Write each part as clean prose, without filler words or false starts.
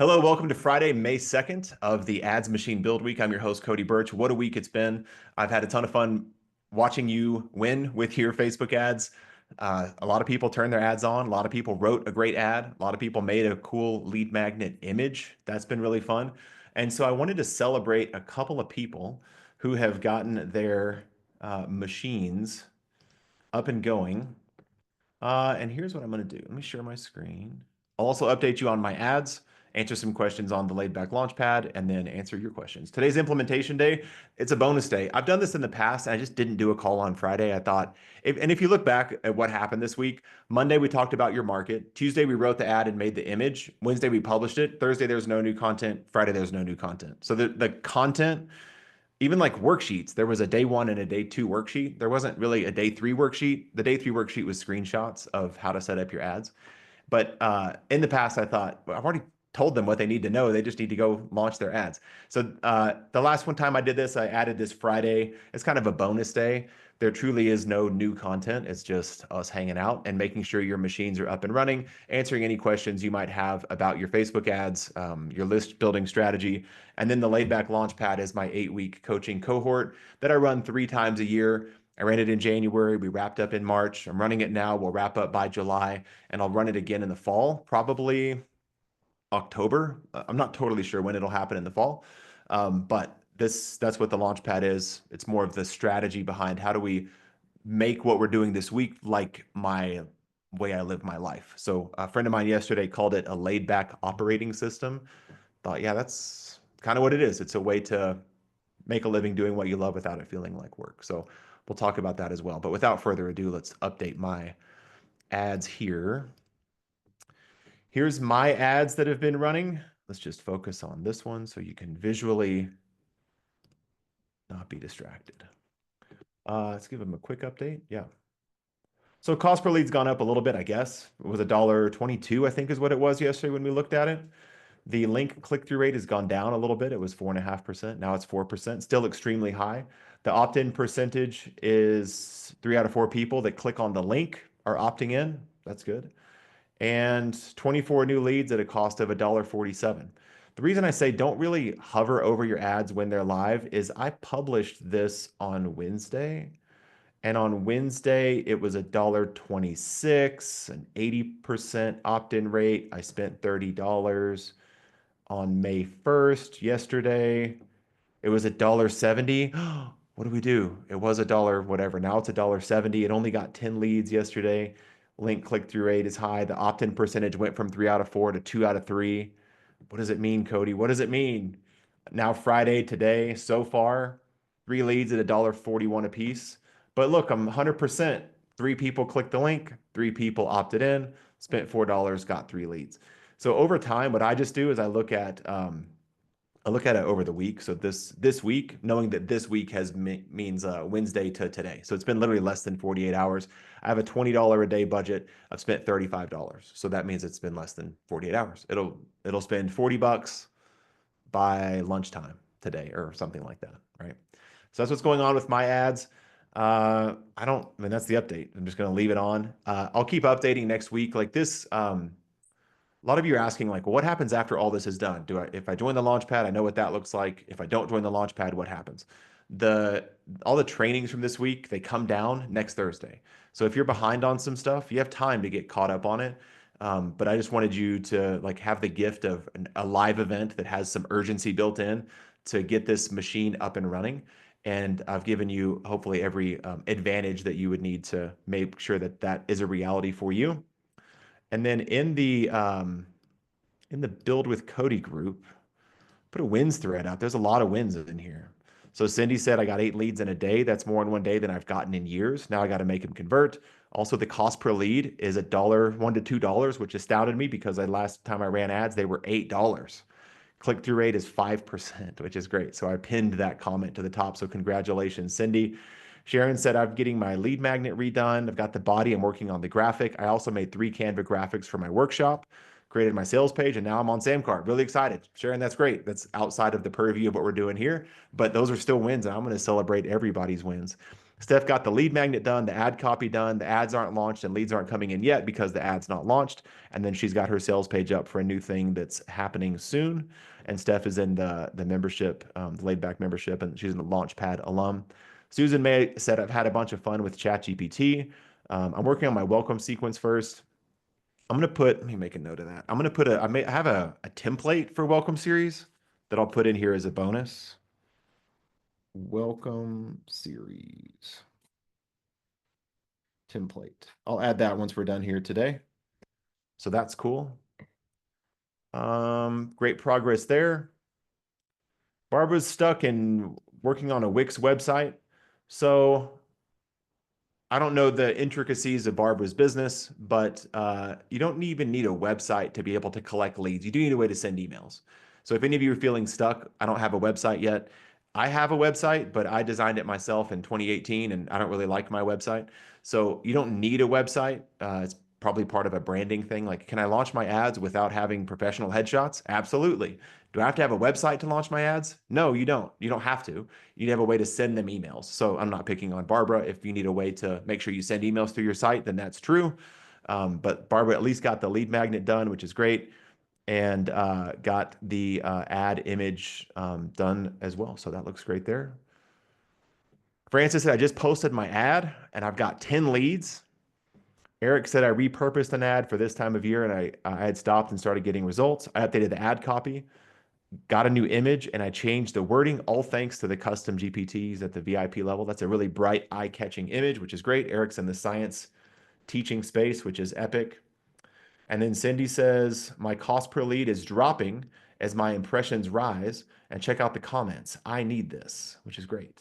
Hello, welcome to Friday, May 2nd of the Ads Machine Build Week. I'm your host, Cody Birch. What a week it's been. I've had a ton of fun watching you win with your Facebook ads. A lot of people turned their ads on. A lot of people wrote a great ad. A lot of people made a cool lead magnet image. That's been really fun. And so I wanted to celebrate a couple of people who have gotten their machines up and going. And here's what I'm going to do. Let me share my screen. I'll also update you on my ads, answer some questions on the laid back launchpad, and then answer your questions. Today's implementation day. It's a bonus day. I've done this in the past, and I just didn't do a call on Friday. I thought, if you look back at what happened this week, Monday we talked about your market. Tuesday we wrote the ad and made the image. Wednesday we published it. Thursday there's no new content. Friday there's no new content. So the content, even like worksheets, there was a day one and a day two worksheet. There wasn't really a day three worksheet. The day three worksheet was screenshots of how to set up your ads. But in the past, I thought, well, I've already told them what they need to know. They just need to go launch their ads. So the last one time I did this, I added this Friday. It's kind of a bonus day. There truly is no new content. It's just us hanging out and making sure your machines are up and running, answering any questions you might have about your Facebook ads, your list building strategy. And then the laid back launchpad is my 8-week coaching cohort that I run 3 times a year. I ran it in January. We wrapped up in March. I'm running it now. We'll wrap up by July, and I'll run it again in the fall, probably October. I'm not totally sure when it'll happen in the fall, but that's what the Launchpad is. It's more of the strategy behind how do we make what we're doing this week like my way I live my life. So a friend of mine yesterday called it a laid back operating system. Thought, yeah, that's kind of what it is. It's a way to make a living doing what you love without it feeling like work. So we'll talk about that as well. But without further ado, let's update my ads here. Here's my ads that have been running. Let's just focus on this one so you can visually not be distracted. Let's give them a quick update. Yeah. So cost per lead's gone up a little bit, I guess. It was $1.22, I think is what it was yesterday when we looked at it. The link click-through rate has gone down a little bit. It was 4.5%. Now it's 4%, still extremely high. The opt-in percentage is 3 out of 4 people that click on the link are opting in. That's good. And 24 new leads at a cost of $1.47. The reason I say don't really hover over your ads when they're live is I published this on Wednesday. And on Wednesday, it was $1.26, an 80% opt-in rate. I spent $30 on May 1st, yesterday. It was $1.70. What do we do? It was a dollar, whatever. Now it's $1.70. It only got 10 leads yesterday. Link click-through rate is high. The opt-in percentage went from 3 out of 4 to 2 out of 3. What does it mean, Cody? What does it mean? Now Friday, today, so far, 3 leads at $1.41 a piece. But look, I'm 100%. 3 people clicked the link, 3 people opted in, spent $4, got 3 leads. So over time, what I just do is I look at it over the week. So this week, knowing that this week means Wednesday to today. So it's been literally less than 48 hours. I have a $20 a day budget. I've spent $35. So that means it's been less than 48 hours. It'll spend 40 bucks by lunchtime today or something like that, right? So that's what's going on with my ads. I mean, that's the update. I'm just going to leave it on. I'll keep updating next week. Like this, a lot of you are asking, like, well, what happens after all this is done? If I join the Launchpad, I know what that looks like. If I don't join the Launchpad, what happens? All the trainings from this week, they come down next Thursday. So if you're behind on some stuff, you have time to get caught up on it. But I just wanted you to like have the gift of a live event that has some urgency built in to get this machine up and running. And I've given you hopefully every advantage that you would need to make sure that that is a reality for you. And then in the Build with Cody group, put a wins thread out. There's a lot of wins in here. So Cindy said I got 8 leads in a day. That's more in one day than I've gotten in years. Now I got to make them convert. Also, the cost per lead is $1 to $2, which astounded me because last time I ran ads, they were $8. Click-through rate is 5%, which is great. So I pinned that comment to the top. So congratulations, Cindy. Sharon said, I'm getting my lead magnet redone. I've got the body. I'm working on the graphic. I also made 3 Canva graphics for my workshop, created my sales page, and now I'm on Samcart. Really excited. Sharon, that's great. That's outside of the purview of what we're doing here, but those are still wins, and I'm going to celebrate everybody's wins. Steph got the lead magnet done, the ad copy done. The ads aren't launched and leads aren't coming in yet because the ad's not launched. And then she's got her sales page up for a new thing that's happening soon. And Steph is in the membership, the laid back membership, and she's in the Launchpad alum. Susan May said, I've had a bunch of fun with ChatGPT. I'm working on my welcome sequence first. I'm going to put, let me make a note of that. I'm going to put I have a template for welcome series that I'll put in here as a bonus. Welcome series template. I'll add that once we're done here today. So that's cool. Great progress there. Barbara's stuck in working on a Wix website. So I don't know the intricacies of Barbara's business, but you don't even need a website to be able to collect leads. You do need a way to send emails. So if any of you are feeling stuck, I don't have a website yet. I have a website, but I designed it myself in 2018, and I don't really like my website. So you don't need a website. It's probably part of a branding thing. Like, can I launch my ads without having professional headshots? Absolutely. Do I have to have a website to launch my ads? No, you don't. You don't have to. You have a way to send them emails. So I'm not picking on Barbara. If you need a way to make sure you send emails through your site, then that's true. But Barbara at least got the lead magnet done, which is great, and got the ad image done as well. So that looks great there. Francis said, I just posted my ad and I've got 10 leads. Eric said, I repurposed an ad for this time of year and I had stopped and started getting results. I updated the ad copy, got a new image, and I changed the wording, all thanks to the custom GPTs at the VIP level. That's a really bright, eye-catching image, which is great. Eric's in the science teaching space, which is epic. And then Cindy says, my cost per lead is dropping as my impressions rise. And check out the comments. I need this, which is great.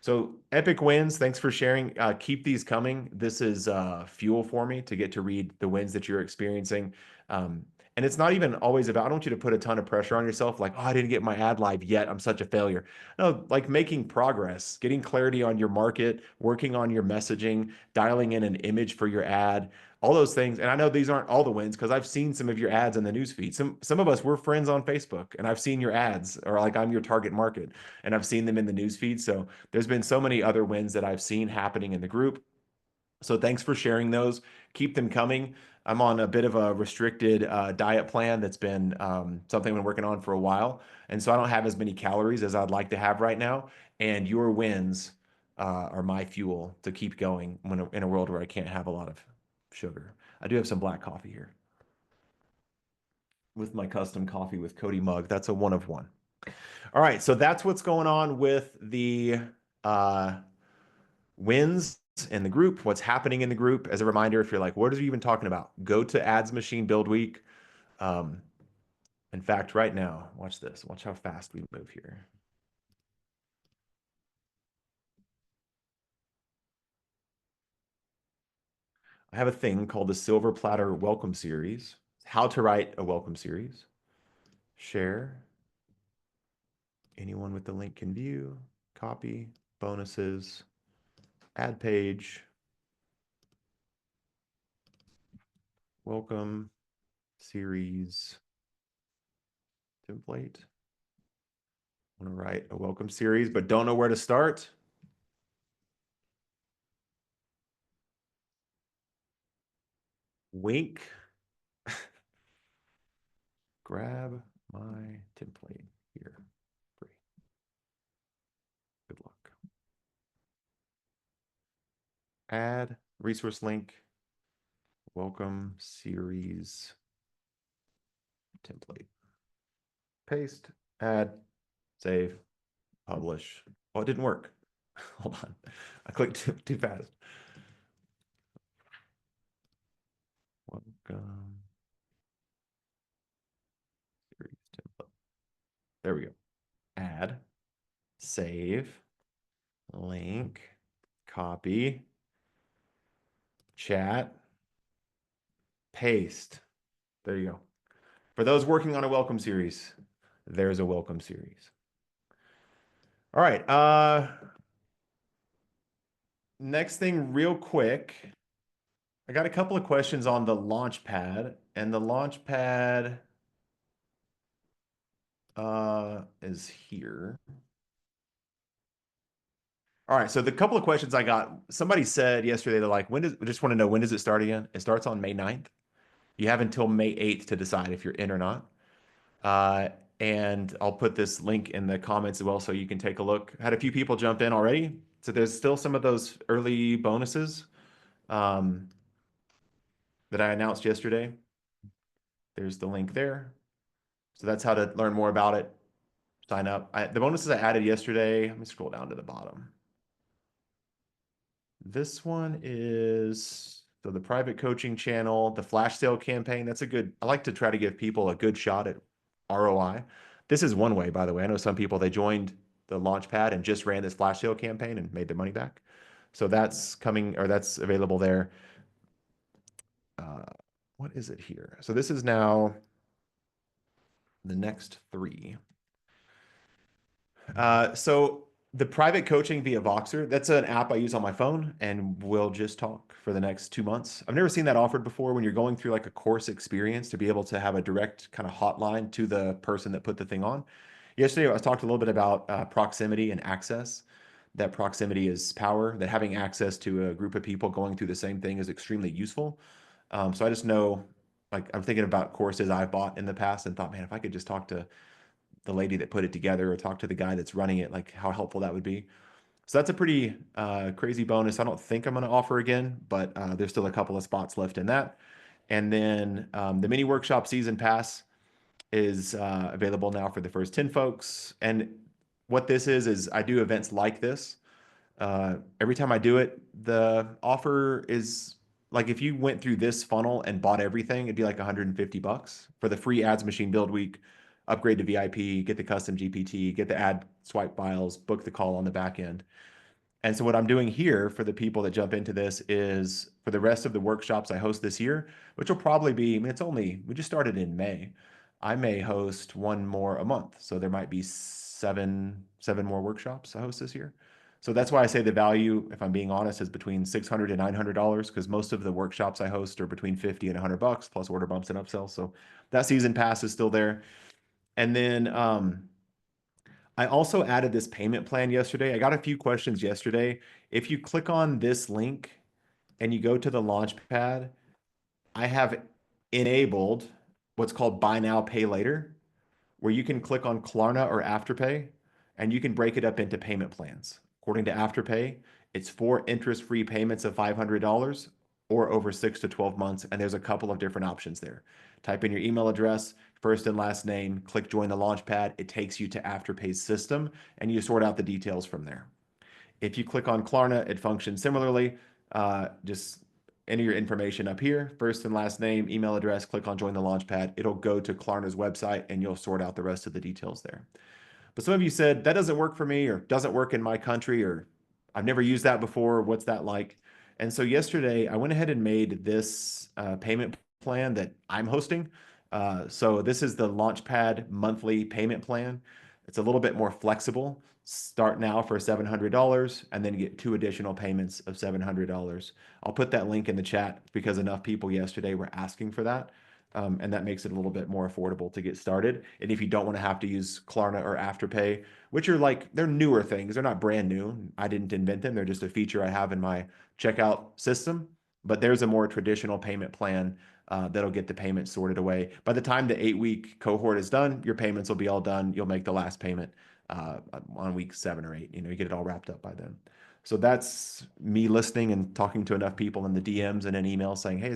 So epic wins. Thanks for sharing. Keep these coming. This is fuel for me to get to read the wins that you're experiencing. And it's not even always about, I don't want you to put a ton of pressure on yourself, like, oh, I didn't get my ad live yet. I'm such a failure. No, like making progress, getting clarity on your market, working on your messaging, dialing in an image for your ad, all those things. And I know these aren't all the wins because I've seen some of your ads in the newsfeed. Some of us, we're friends on Facebook, and I've seen your ads, or like I'm your target market, and I've seen them in the newsfeed. So there's been so many other wins that I've seen happening in the group. So thanks for sharing those. Keep them coming. I'm on a bit of a restricted diet plan that's been something I've been working on for a while. And so I don't have as many calories as I'd like to have right now. And your wins are my fuel to keep going when in a world where I can't have a lot of sugar. I do have some black coffee here with my custom coffee with Cody mug. That's a one of one. All right, so that's what's going on with the wins in the group, what's happening in the group. As a reminder, if you're like, what are you even talking about? Go to Ads Machine Build Week. In fact, right now, watch this. Watch how fast we move here. I have a thing called the Silver Platter Welcome Series. How to write a welcome series. Share. Anyone with the link can view. Copy. Bonuses. Ad page. Welcome series template. I want to write a welcome series, but don't know where to start. Wink. Grab my template here. Free. Good luck. Add resource link. Welcome series template. Paste, add, save, publish. Oh, it didn't work. Hold on. I clicked too fast. Welcome series template. There we go. Add, save, link, copy, chat, paste. There you go. For those working on a welcome series, there's a welcome series. All right. Next thing, real quick. I got a couple of questions on the Launchpad, and the Launchpad is here. All right. So the couple of questions I got, somebody said yesterday, they're like, I just want to know, when does it start again? It starts on May 9th. You have until May 8th to decide if you're in or not. Uh, and I'll put this link in the comments as well so you can take a look. Had a few people jump in already. So there's still some of those early bonuses um, that I announced yesterday. There's the link there. So that's how to learn more about it. Sign up. The bonuses I added yesterday, let me scroll down to the bottom. This one is so the private coaching channel, the flash sale campaign. That's a good, I like to try to give people a good shot at ROI. This is one way, by the way. I know some people, they joined the Launchpad and just ran this flash sale campaign and made their money back. So that's coming, or that's available there. Uh, what is it here? So this is now the next three. So the private coaching via Voxer, that's an app I use on my phone, and we'll just talk for the next 2 months. I've never seen that offered before when you're going through like a course experience to be able to have a direct kind of hotline to the person that put the thing on. Yesterday, I talked a little bit about proximity and access. That proximity is power, that having access to a group of people going through the same thing is extremely useful. So I just know, like, I'm thinking about courses I've bought in the past and thought, man, if I could just talk to the lady that put it together or talk to the guy that's running it, like how helpful that would be. So that's a pretty crazy bonus. I don't think I'm going to offer again, but there's still a couple of spots left in that. And then the mini workshop season pass is available now for the first 10 folks. And what this is I do events like this. Every time I do it, the offer is like if you went through this funnel and bought everything, it'd be like $150 for the free ads machine build week, upgrade to VIP, get the custom GPT, get the ad swipe files, book the call on the back end. And so what I'm doing here for the people that jump into this is for the rest of the workshops I host this year, which will probably be, I mean, we just started in May. I may host one more a month. So there might be seven more workshops I host this year. So that's why I say the value, if I'm being honest, is between $600 and $900 because most of the workshops I host are between 50 and $100 plus order bumps and upsells. So that season pass is still there. And then I also added this payment plan yesterday. I got a few questions yesterday. If you click on this link and you go to the Launchpad, I have enabled what's called Buy Now, Pay Later, where you can click on Klarna or Afterpay and you can break it up into payment plans. According to Afterpay, it's 4 interest-free payments of $500 or over 6 to 12 months. And there's a couple of different options there. Type in your email address, first and last name, click join the Launchpad. It takes you to Afterpay's system and you sort out the details from there. If you click on Klarna, it functions similarly. Just enter your information up here, first and last name, email address, click on join the Launchpad. It'll go to Klarna's website and you'll sort out the rest of the details there. But some of you said that doesn't work for me or doesn't work in my country or I've never used that before. What's that like? And so yesterday I went ahead and made this payment plan that I'm hosting. So this is the Launchpad monthly payment plan. It's a little bit more flexible. Start now for $700 and then get 2 additional payments of $700. I'll put that link in the chat because enough people yesterday were asking for that. And that makes it a little bit more affordable to get started. And if you don't want to have to use Klarna or Afterpay, which are like, they're newer things, they're not brand new. I didn't invent them. They're just a feature I have in my checkout system. But there's a more traditional payment plan that'll get the payments sorted away. By the time the 8-week cohort is done, your payments will be all done. You'll make the last payment on week 7 or 8. You know, you get it all wrapped up by then. So that's me listening and talking to enough people in the DMs and in emails saying, hey,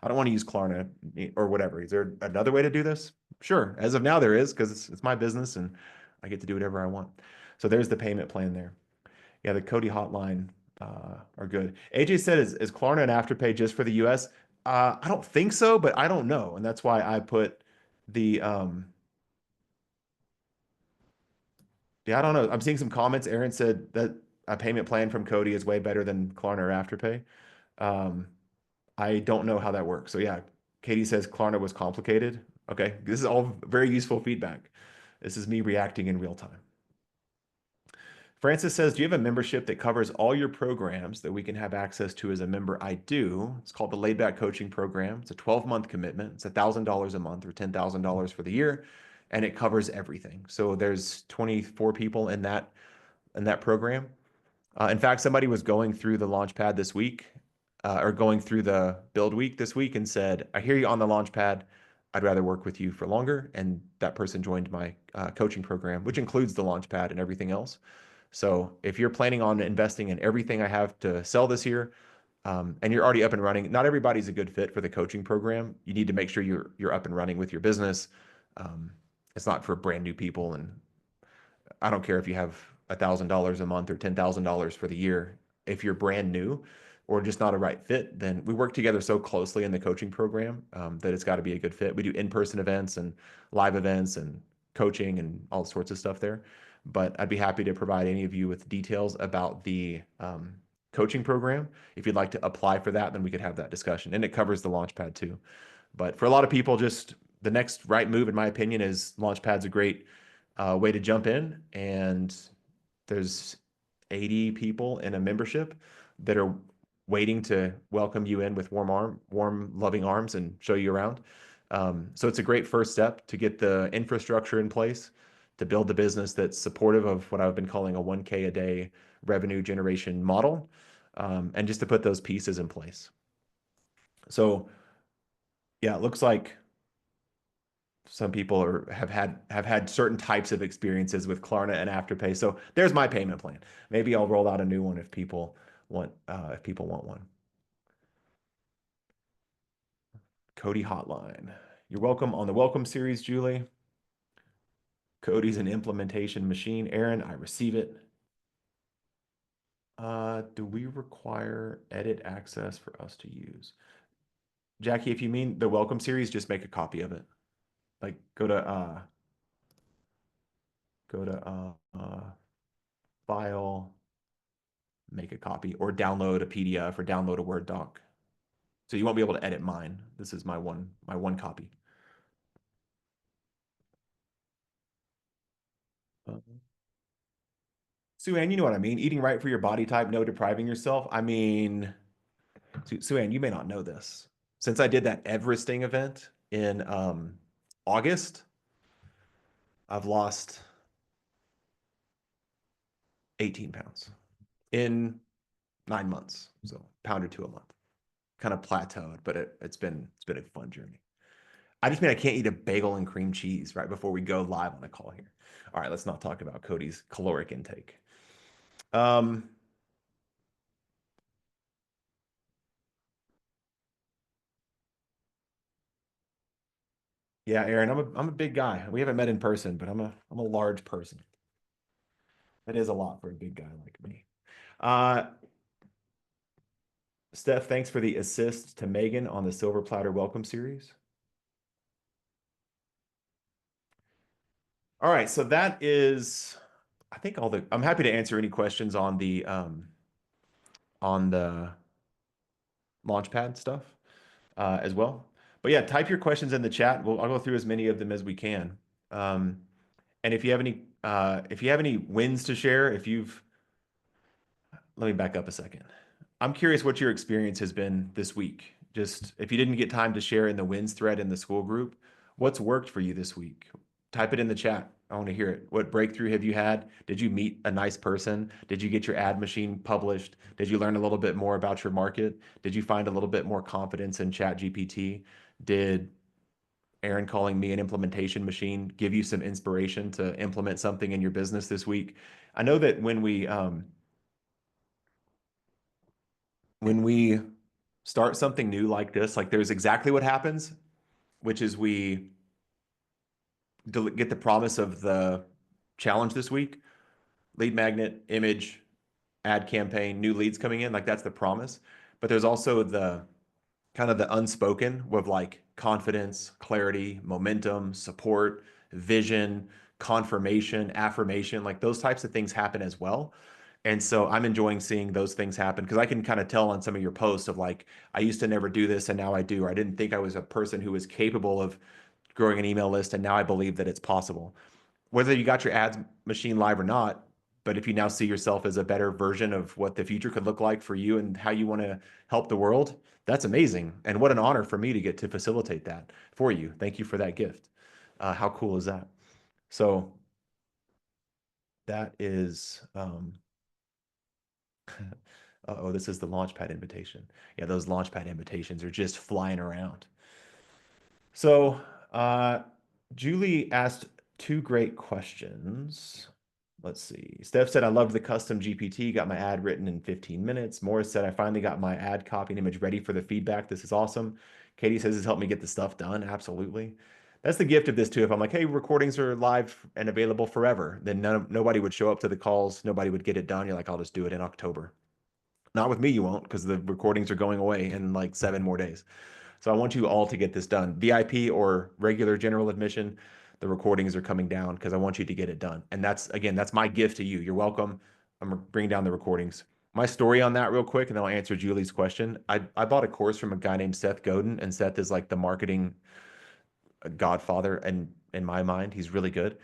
I don't want to use Klarna or whatever. Is there another way to do this? Sure. As of now, there is because it's my business and I get to do whatever I want. So there's the payment plan there. Yeah, the Cody hotline are good. AJ said, is Klarna and Afterpay just for the US? I don't think so, but I don't know. And that's why I put the, yeah, I don't know. I'm seeing some comments. Aaron said that a payment plan from Cody is way better than Klarna or Afterpay. I don't know how that works. So yeah, Katie says Klarna was complicated. Okay, this is all very useful feedback. This is me reacting in real time. Francis says, do you have a membership that covers all your programs that we can have access to as a member? I do. It's called the Laid Back Coaching Program. It's a 12-month commitment. It's $1,000 a month or $10,000 for the year, and it covers everything. So there's 24 people in that program. In fact, somebody was going through the Launchpad this week, or going through the build week this week and said, I hear you on the Launchpad. I'd rather work with you for longer. And that person joined my coaching program, which includes the Launchpad and everything else. So if you're planning on investing in everything I have to sell this year, and you're already up and running, not everybody's a good fit for the coaching program. You need to make sure you're up and running with your business. Um, it's not for brand new people, and I don't care if you have $1,000 a month or $10,000 for the year. If you're brand new or just not a right fit, then we work together so closely in the coaching program that it's got to be a good fit. We do in-person events and live events and coaching and all sorts of stuff there. But I'd be happy to provide any of you with details about the coaching program. If you'd like to apply for that, then we could have that discussion. And it covers the Launchpad too. But for a lot of people, just the next right move, in my opinion, is Launchpad's a great way to jump in. And there's 80 people in a membership that are waiting to welcome you in with warm, loving arms and show you around. So it's a great first step to get the infrastructure in place to build the business that's supportive of what I've been calling a 1K a day revenue generation model, and just to put those pieces in place. So yeah, it looks like some people have had certain types of experiences with Klarna and Afterpay. So there's my payment plan. Maybe I'll roll out a new one if people want one. Cody Hotline. You're welcome on the welcome series, Julie. Cody's an implementation machine. Aaron, I receive it. Do we require edit access for us to use? Jackie, if you mean the welcome series, just make a copy of it. Like go to file, make a copy, or download a PDF or download a Word doc. So you won't be able to edit mine. This is my one copy. Sue-Ann, you know what I mean. Eating right for your body type, no depriving yourself. I mean, Sue-Ann, you may not know this. Since I did that Everesting event in August, I've lost 18 pounds in 9 months. So pound or two a month. Kind of plateaued, but it's been a fun journey. I just mean I can't eat a bagel and cream cheese right before we go live on the call here. All right, let's not talk about Cody's caloric intake. Yeah, Aaron, I'm a big guy. We haven't met in person, but I'm a large person. That is a lot for a big guy like me. Steph, thanks for the assist to Megan on the Silver Platter Welcome Series. All right, so that is, I think I'm happy to answer any questions on the Launchpad stuff as well. But yeah, type your questions in the chat. I'll go through as many of them as we can. And if you have any wins to share, let me back up a second. I'm curious what your experience has been this week. Just if you didn't get time to share in the wins thread in the school group, what's worked for you this week? Type it in the chat. I want to hear it. What breakthrough have you had? Did you meet a nice person? Did you get your ad machine published? Did you learn a little bit more about your market? Did you find a little bit more confidence in ChatGPT? Did Aaron calling me an implementation machine give you some inspiration to implement something in your business this week? I know that when we start something new like this, like there's exactly what happens, which is we get the promise of the challenge this week, lead magnet, image, ad campaign, new leads coming in, like that's the promise. But there's also the kind of the unspoken with like confidence, clarity, momentum, support, vision, confirmation, affirmation, like those types of things happen as well. And so I'm enjoying seeing those things happen because I can kind of tell on some of your posts of like, I used to never do this and now I do, or I didn't think I was a person who was capable of growing an email list and now I believe that it's possible. Whether you got your ads machine live or not, but if you now see yourself as a better version of what the future could look like for you and how you want to help the world, that's amazing. And what an honor for me to get to facilitate that for you. Thank you for that gift. How cool is that? So that is Oh, this is the Launchpad invitation. Yeah, those Launchpad invitations are just flying around. So, uh, Julie asked two great questions. Let's see. Steph said, I loved the custom GPT, got my ad written in 15 minutes. Morris said, I finally got my ad copy and image ready for the feedback. This is awesome. Katie says, this helped me get the stuff done. Absolutely. That's the gift of this too. If I'm like, hey, recordings are live and available forever, then nobody would show up to the calls. Nobody would get it done. You're like, I'll just do it in October. Not with me, you won't, because the recordings are going away in like 7 more days. So I want you all to get this done. VIP or regular general admission, the recordings are coming down because I want you to get it done. And that's, again, that's my gift to you. You're welcome. I'm bringing down the recordings. My story on that real quick, and then I'll answer Julie's question. I bought a course from a guy named Seth Godin, and Seth is like the marketing godfather, and in my mind, he's really good.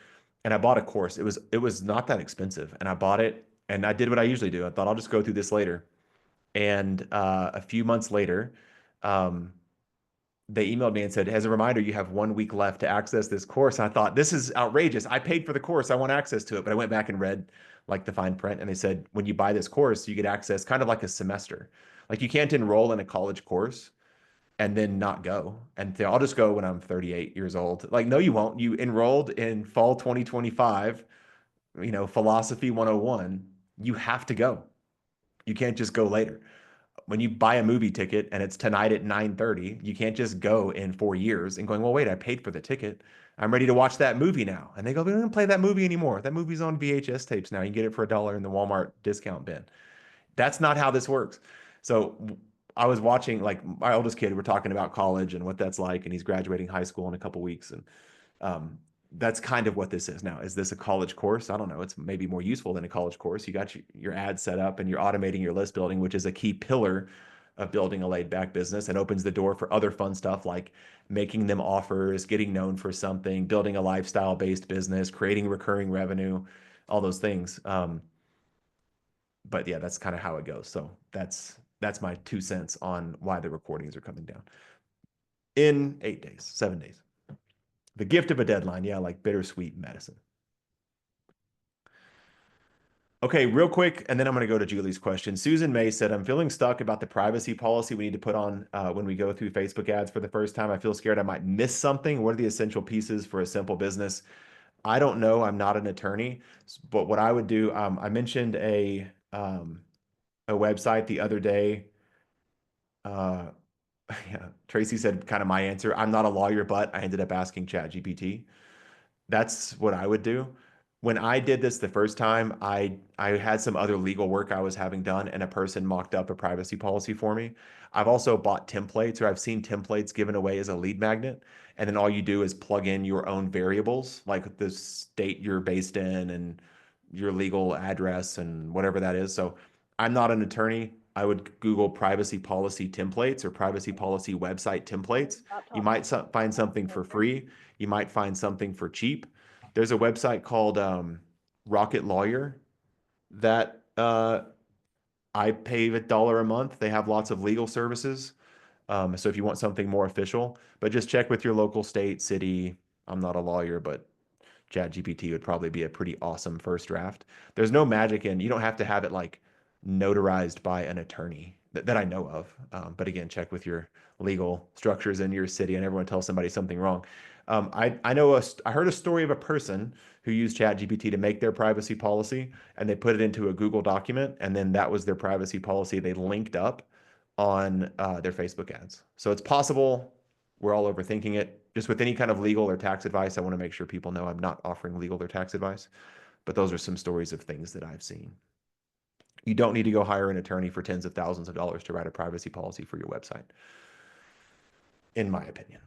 And I bought a course. It was not that expensive, and I bought it, and I did what I usually do. I thought I'll just go through this later. And a few months later, um, they emailed me and said, as a reminder, you have 1 week left to access this course. And I thought, this is outrageous. I paid for the course. I want access to it. But I went back and read like the fine print. And they said, when you buy this course, you get access kind of like a semester. Like you can't enroll in a college course and then not go. And say, I'll just go when I'm 38 years old. Like, no, you won't. You enrolled in fall 2025, philosophy 101. You have to go. You can't just go later. When you buy a movie ticket and it's tonight at 9:30, you can't just go in 4 years and going, well, wait, I paid for the ticket. I'm ready to watch that movie now. And they go, we don't play that movie anymore. That movie's on VHS tapes now. You can get it for $1 in the Walmart discount bin. That's not how this works. So I was watching, like my oldest kid, we're talking about college and what that's like, and he's graduating high school in a couple weeks. And um, that's kind of what this is now. Is this a college course? I don't know. It's maybe more useful than a college course. You got your ad set up and you're automating your list building, which is a key pillar of building a laid back business, and opens the door for other fun stuff like making them offers, getting known for something, building a lifestyle based business, creating recurring revenue, all those things. But yeah, that's kind of how it goes. So that's my 2 cents on why the recordings are coming down in 8 days, 7 days. The gift of a deadline. Yeah, like bittersweet medicine. Okay, real quick, and then I'm going to go to Julie's question. Susan May said, I'm feeling stuck about the privacy policy we need to put on when we go through Facebook ads for the first time. I feel scared I might miss something. What are the essential pieces for a simple business? I don't know. I'm not an attorney, but what I would do, I mentioned a website the other day. Uh, yeah, Tracy said kind of my answer. I'm not a lawyer, but I ended up asking ChatGPT. That's what I would do. When I did this the first time, I had some other legal work I was having done, and a person mocked up a privacy policy for me. I've also bought templates, or I've seen templates given away as a lead magnet, and then all you do is plug in your own variables, like the state you're based in and your legal address and whatever that is. So I'm not an attorney. I would Google privacy policy templates or privacy policy website templates. You might find something for free. You might find something for cheap. There's a website called Rocket Lawyer that I pay $1 a month. They have lots of legal services. So if you want something more official, but just check with your local state, city. I'm not a lawyer, but ChatGPT would probably be a pretty awesome first draft. There's no magic in, you don't have to have it like notarized by an attorney that I know of. But again, check with your legal structures in your city, and everyone tells somebody something wrong. I heard a story of a person who used ChatGPT to make their privacy policy, and they put it into a Google document, and then that was their privacy policy. They linked up on their Facebook ads. So it's possible. We're all overthinking it. Just with any kind of legal or tax advice, I want to make sure people know I'm not offering legal or tax advice, but those are some stories of things that I've seen. You don't need to go hire an attorney for tens of thousands of dollars to write a privacy policy for your website, in my opinion.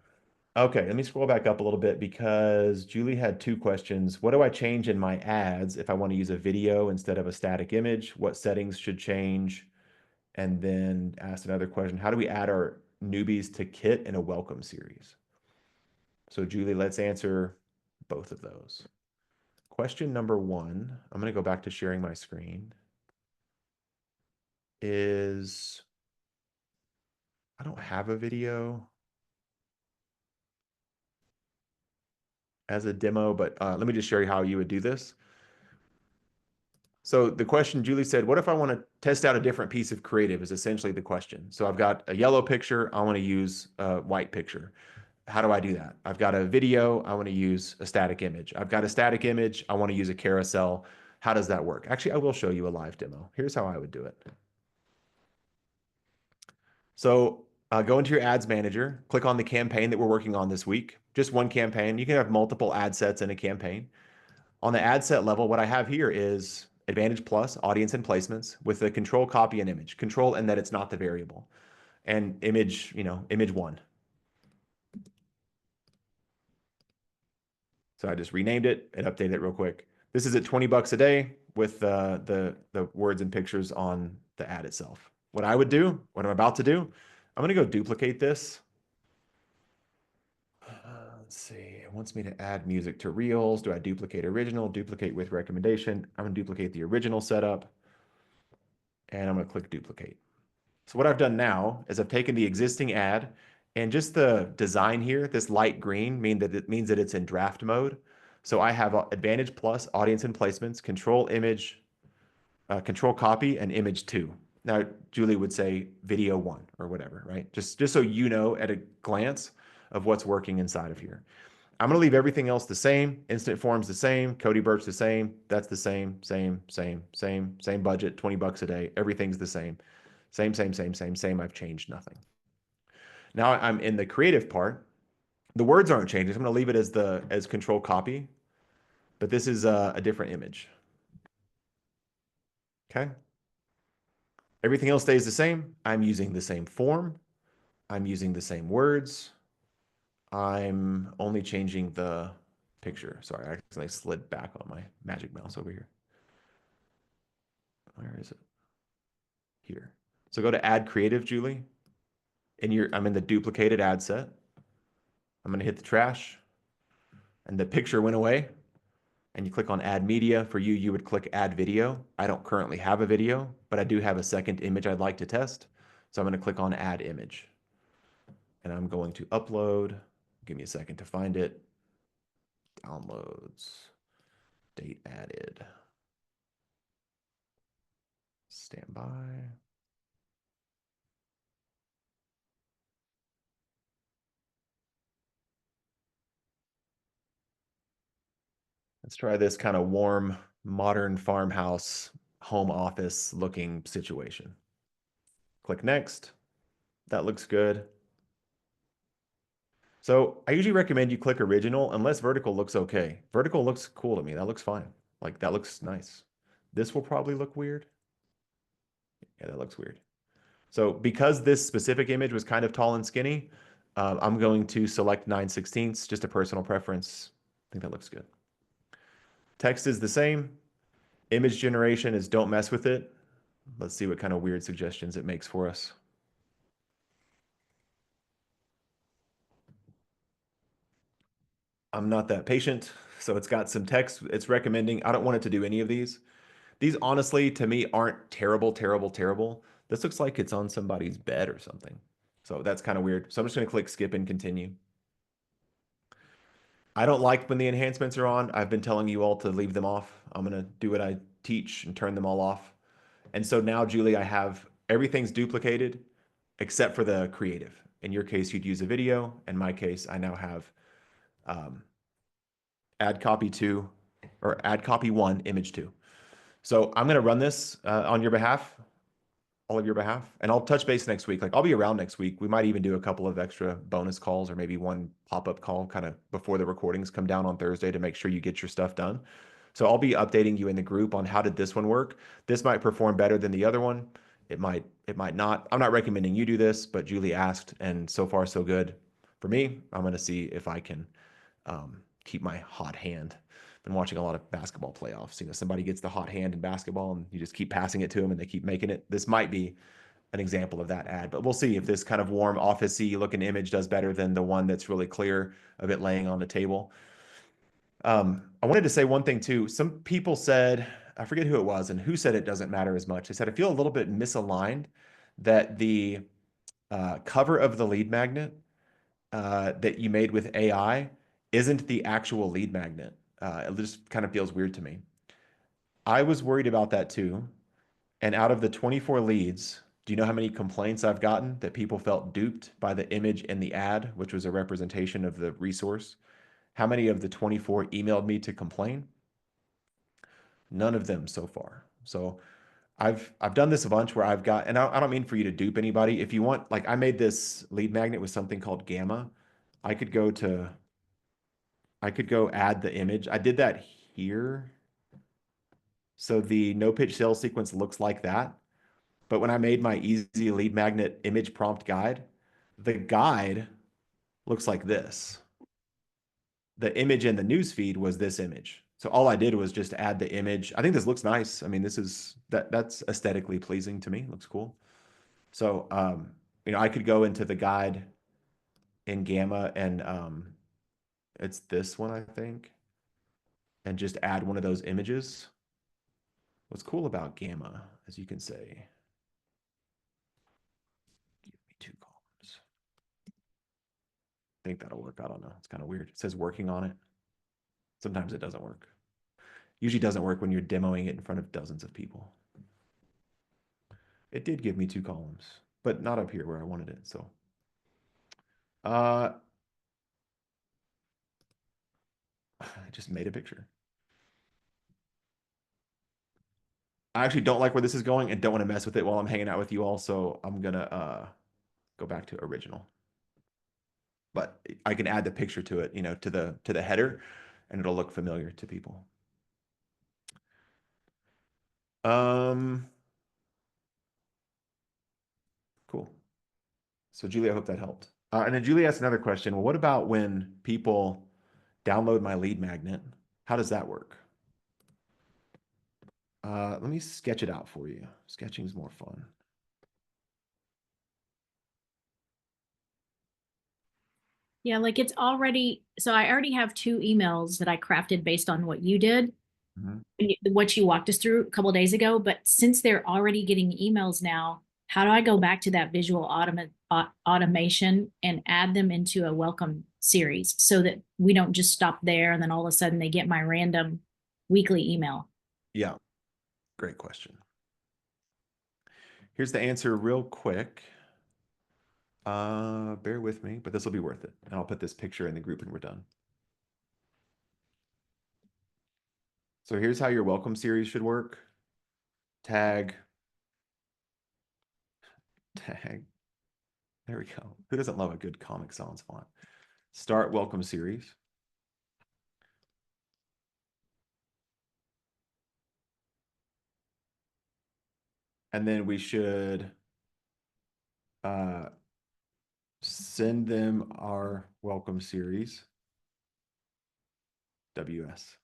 Okay, let me scroll back up a little bit because Julie had two questions. What do I change in my ads if I want to use a video instead of a static image? What settings should change? And then asked another question. How do we add our newbies to Kit in a welcome series? So Julie, let's answer both of those. Question number one, I'm going to go back to sharing my screen, is I don't have a video as a demo, but let me just show you how you would do this. So the question Julie said, what if I want to test out a different piece of creative is essentially the question. So I've got a yellow picture. I want to use a white picture. How do I do that? I've got a video. I want to use a static image. I've got a static image. I want to use a carousel. How does that work? Actually, I will show you a live demo. Here's how I would do it. So go into your ads manager, click on the campaign that we're working on this week. Just one campaign. You can have multiple ad sets in a campaign. On the ad set level, what I have here is Advantage Plus, audience and placements with the control, copy, and image. Control in that it's not the variable. And image, image one. So I just renamed it and updated it real quick. This is at 20 bucks a day with the words and pictures on the ad itself. What I would do, what I'm about to do, I'm going to go duplicate this. Let's see. It wants me to add music to Reels. Do I duplicate original? Duplicate with recommendation. I'm going to duplicate the original setup. And I'm going to click duplicate. So what I've done now is I've taken the existing ad and just the design here, this light green means that it's in draft mode. So I have Advantage Plus, audience and placements, control image, control copy, and image 2. Now, Julie would say video 1 or whatever, right? Just so you know at a glance of what's working inside of here. I'm going to leave everything else the same. Instant Forms the same. Cody Birch the same. That's the same budget, 20 bucks a day. Everything's the same. Same. I've changed nothing. Now I'm in the creative part. The words aren't changing. I'm going to leave it as control copy, but this is a different image. Okay. Everything else stays the same. I'm using the same form. I'm using the same words. I'm only changing the picture. Sorry, I accidentally slid back on my magic mouse over here. Where is it? Here. So go to add creative, Julie. I'm in the duplicated ad set. I'm going to hit the trash and the picture went away. And you click on add media. For you, you would click add video. I don't currently have a video, but I do have a second image I'd like to test. So I'm going to click on add image. And I'm going to upload. Give me a second to find it. Downloads. Date added. Stand by. Let's try this kind of warm, modern farmhouse, home office looking situation. Click next. That looks good. So I usually recommend you click original unless vertical looks okay. Vertical looks cool to me. That looks fine. Like that looks nice. This will probably look weird. Yeah, that looks weird. So because this specific image was kind of tall and skinny, I'm going to select 9/16, just a personal preference. I think that looks good. Text is the same. Image generation is don't mess with it. Let's see what kind of weird suggestions it makes for us. I'm not that patient, so it's got some text. It's recommending. I don't want it to do any of these. These honestly, to me, aren't terrible. This looks like it's on somebody's bed or something. So that's kind of weird. So I'm just going to click skip and continue. I don't like when the enhancements are on. I've been telling you all to leave them off. I'm going to do what I teach and turn them all off. And so now, Julie, I have everything's duplicated except for the creative. In your case, you'd use a video. In my case, I now have add copy 2 or add copy 1, image 2. So I'm going to run this on your behalf, all of your behalf, and I'll touch base next week. Like I'll be around next week. We might even do a couple of extra bonus calls or maybe one pop-up call kind of before the recordings come down on Thursday to make sure you get your stuff done. So I'll be updating you in the group on how did this one work. This might perform better than the other one. It might not. I'm not recommending you do this, but Julie asked, and so far so good. For me, I'm going to see if I can keep my hot hand. Been watching a lot of basketball playoffs. Somebody gets the hot hand in basketball and you just keep passing it to them and they keep making it. This might be an example of that ad, but we'll see if this kind of warm office-y looking image does better than the one that's really clear of it laying on the table. I wanted to say one thing too. Some people said, I forget who it was and who said it doesn't matter as much. They said, I feel a little bit misaligned that the cover of the lead magnet that you made with AI isn't the actual lead magnet. It just kind of feels weird to me. I was worried about that too. And out of the 24 leads, do you know how many complaints I've gotten that people felt duped by the image in the ad, which was a representation of the resource? How many of the 24 emailed me to complain? None of them so far. So I've done this a bunch where I've got, and I don't mean for you to dupe anybody. If you want, like I made this lead magnet with something called Gamma. I could go to, I could go add the image. I did that here. So the no pitch sales sequence looks like that. But when I made my easy lead magnet image prompt guide, the guide looks like this. The image in the news feed was this image. So all I did was just add the image. I think this looks nice. I mean, this is that's aesthetically pleasing to me. Looks cool. So I could go into the guide in Gamma and it's this one, I think, and just add one of those images. What's cool about Gamma, as you can say, give me two columns. I think that'll work. I don't know. It's kind of weird. It says working on it. Sometimes it doesn't work. Usually doesn't work when you're demoing it in front of dozens of people. It did give me two columns, but not up here where I wanted it. So I just made a picture. I actually don't like where this is going and don't want to mess with it while I'm hanging out with you all. So I'm gonna go back to original. But I can add the picture to it, to the header, and it'll look familiar to people. Cool. So Julie, I hope that helped. And then Julie asked another question. Well, what about when people download my lead magnet? How does that work? Let me sketch it out for you. Sketching is more fun. Yeah, like it's already, so I already have two emails that I crafted based on what you did, Mhm. what you walked us through a couple of days ago. But since they're already getting emails now, how do I go back to that visual automation and add them into a welcome series so that we don't just stop there and then all of a sudden they get my random weekly email? Yeah, great question. Here's the answer real quick. Bear with me, but this will be worth it. And I'll put this picture in the group and we're done. So here's how your welcome series should work. Tag, tag. There we go. Who doesn't love a good Comic Sans font? Start welcome series. And then we should send them our welcome series, WS.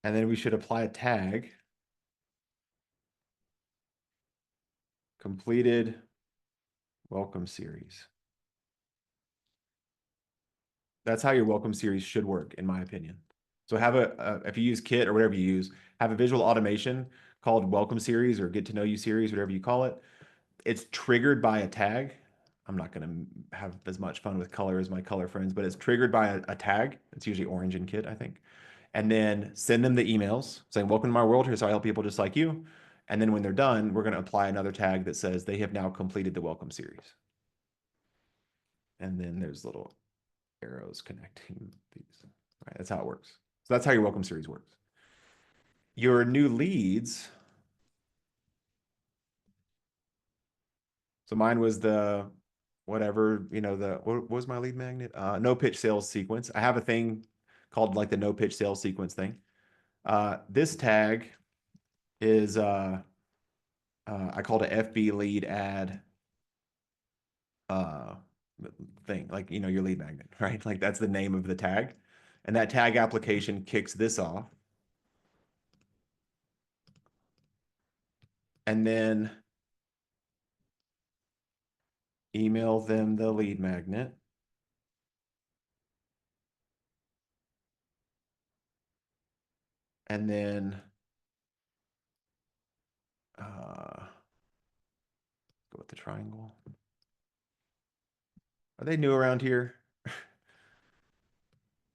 And then we should apply a tag, completed welcome series. That's how your welcome series should work, in my opinion. So have if you use Kit or whatever you use, have a visual automation called welcome series or get to know you series, whatever you call it. It's triggered by a tag. I'm not going to have as much fun with color as my color friends, but it's triggered by a tag. It's usually orange in Kit, I think. And then send them the emails saying, welcome to my world. Here's how I help people just like you. And then when they're done, we're going to apply another tag that says they have now completed the welcome series. And then there's little arrows connecting these. Right, that's how it works. So that's how your welcome series works. Your new leads. So mine was the whatever, what was my lead magnet? No pitch sales sequence. I have a thing called like the no pitch sales sequence thing. This tag is I called it FB lead ad uh thing, like your lead magnet, right? Like that's the name of the tag. And that tag application kicks this off. And then email them the lead magnet. And then go with the triangle. Are they new around here?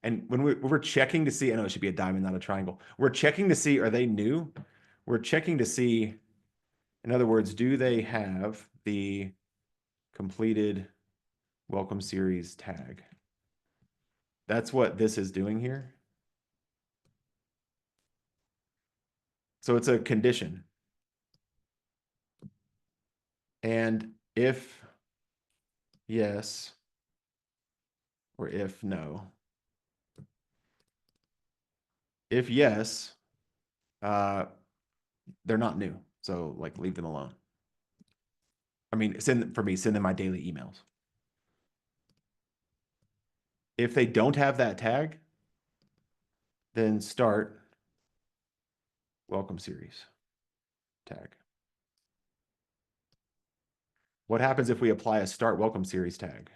And when we're checking to see, I know it should be a diamond, not a triangle. We're checking to see, are they new? We're checking to see, in other words, do they have the completed welcome series tag? That's what this is doing here. So it's a condition. And if yes, or if no. If yes, they're not new. So like leave them alone. I mean, send them my daily emails. If they don't have that tag, then start welcome series tag. What happens if we apply a start welcome series tag?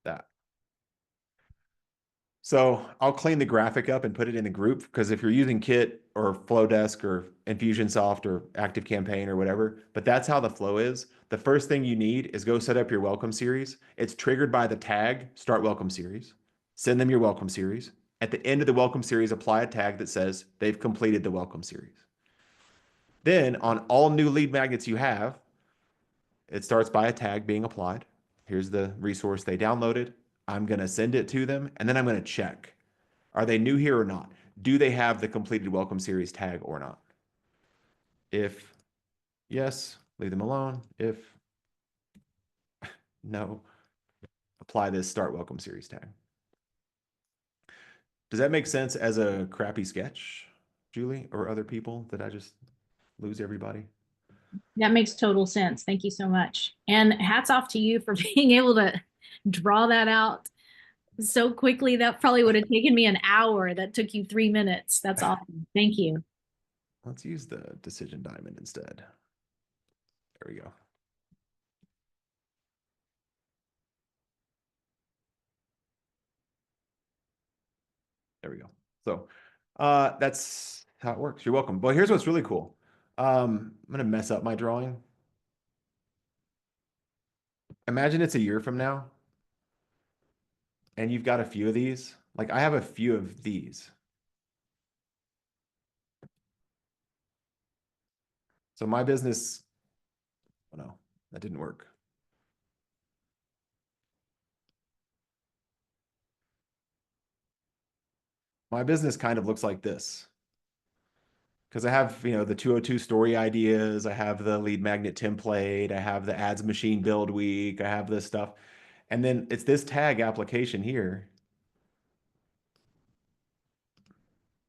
That. So I'll clean the graphic up and put it in the group, because if you're using Kit or Flowdesk or Infusionsoft or ActiveCampaign or whatever, but that's how the flow is. The first thing you need is go set up your welcome series. It's triggered by the tag start welcome series. Send them your welcome series. At the end of the welcome series, apply a tag that says they've completed the welcome series. Then on all new lead magnets you have, it starts by a tag being applied. Here's the resource they downloaded. I'm going to send it to them, and then I'm going to check. Are they new here or not? Do they have the completed welcome series tag or not? If yes, leave them alone. If no, apply this start welcome series tag. Does that make sense as a crappy sketch, Julie, or other people? Did I just lose everybody? That makes total sense. Thank you so much. And hats off to you for being able to draw that out so quickly. That probably would have taken me an hour. That took you 3 minutes. That's awesome. Thank you. Let's use the decision diamond instead. There we go. There we go. So that's how it works. You're welcome. But here's what's really cool. I'm going to mess up my drawing. Imagine it's a year from now and you've got a few of these. Like I have a few of these. So my business, oh no, that didn't work. My business kind of looks like this. Because I have, the 202 story ideas, I have the lead magnet template, I have the ads machine build week, I have this stuff. And then it's this tag application here.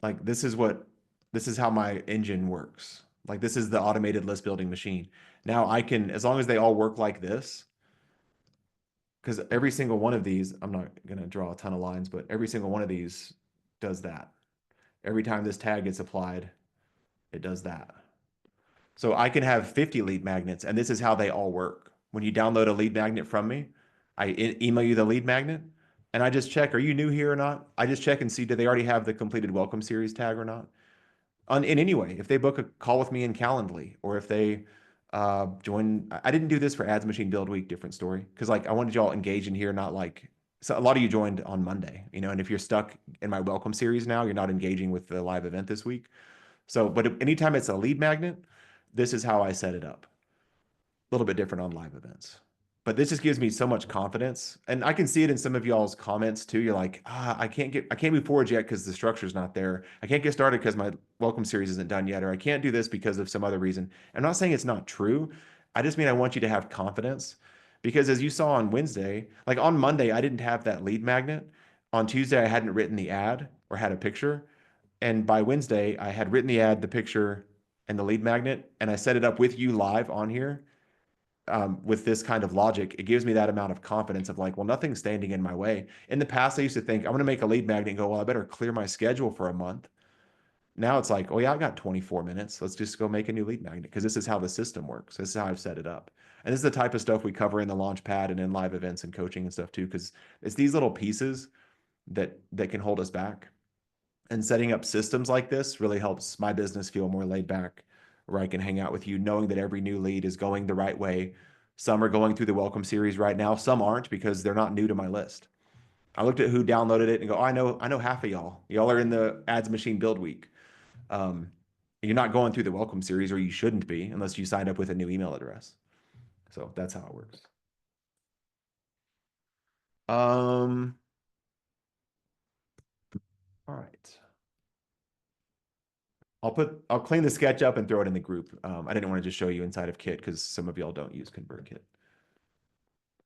Like this is how my engine works. Like this is the automated list building machine. Now I can, as long as they all work like this, because every single one of these, I'm not going to draw a ton of lines, but every single one of these does that. Every time this tag gets applied, it does that. So I can have 50 lead magnets, and this is how they all work. When you download a lead magnet from me, I email you the lead magnet, and I just check, are you new here or not? I just check and see, do they already have the completed welcome series tag or not? In any way, if they book a call with me in Calendly, or if they join, I didn't do this for Ads Machine Build Week, different story, because like I wanted y'all engaged in here, not like, so a lot of you joined on Monday, and if you're stuck in my welcome series now, you're not engaging with the live event this week. So, but anytime it's a lead magnet, this is how I set it up. A little bit different on live events. But this just gives me so much confidence. And I can see it in some of y'all's comments too. You're like, I can't move forward yet because the structure's not there. I can't get started because my welcome series isn't done yet, or I can't do this because of some other reason. I'm not saying it's not true. I just mean I want you to have confidence, because as you saw on Wednesday, like on Monday, I didn't have that lead magnet. On Tuesday, I hadn't written the ad or had a picture. And by Wednesday, I had written the ad, the picture, and the lead magnet, and I set it up with you live on here. With this kind of logic, it gives me that amount of confidence of like, well, nothing's standing in my way. In the past, I used to think I'm going to make a lead magnet and go, well, I better clear my schedule for a month. Now it's like, oh yeah, I've got 24 minutes. Let's just go make a new lead magnet, because this is how the system works. This is how I've set it up. And this is the type of stuff we cover in the Launchpad and in live events and coaching and stuff too, because it's these little pieces that can hold us back. And setting up systems like this really helps my business feel more laid back. where I can hang out with you, knowing that every new lead is going the right way. Some are going through the welcome series right now. Some aren't because they're not new to my list. I looked at who downloaded it and go, oh, I know half of y'all. Y'all are in the ads machine build week. Um, you're not going through the welcome series, or you shouldn't be unless you signed up with a new email address. So that's how it works. All right. I'll clean the sketch up and throw it in the group. I didn't want to just show you inside of Kit because some of y'all don't use ConvertKit.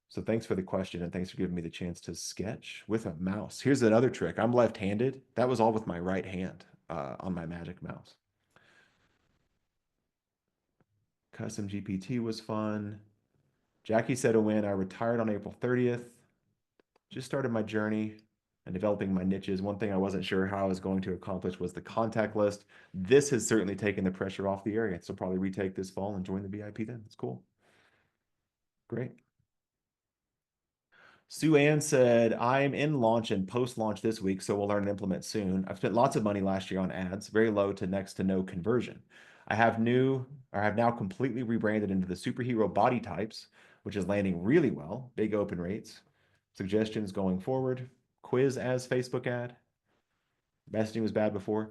So thanks for the question, and thanks for giving me the chance to sketch with a mouse. Here's another trick. I'm left-handed. That was all with my right hand on my Magic Mouse. Custom GPT was fun. Jackie said a win. I retired on April 30th. Just started my journey and developing my niches. One thing I wasn't sure how I was going to accomplish was the contact list. This has certainly taken the pressure off the area. So probably retake this fall and join the VIP then. It's cool. Great. Sue Ann said, I'm in launch and post-launch this week, so we'll learn and implement soon. I've spent lots of money last year on ads, very low to next to no conversion. I have now completely rebranded into the superhero body types, which is landing really well, big open rates. Suggestions going forward, quiz as Facebook ad. Messaging was bad before.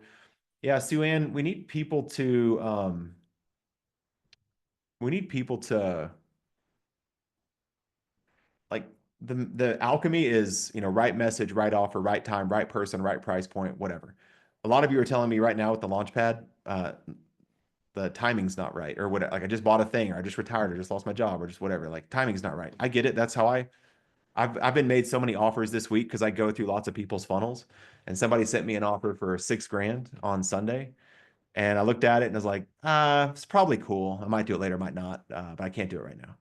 Yeah, Sue Ann, we need people to like the alchemy is, right message, right offer, right time, right person, right price point, whatever. A lot of you are telling me right now with the Launchpad, the timing's not right, or what, like I just bought a thing, or I just retired, or just lost my job, or just whatever. Like timing's not right. I get it. That's how I've been made so many offers this week because I go through lots of people's funnels, and somebody sent me an offer for $6,000 on Sunday. And I looked at it and was like, it's probably cool. I might do it later, might not, but I can't do it right now.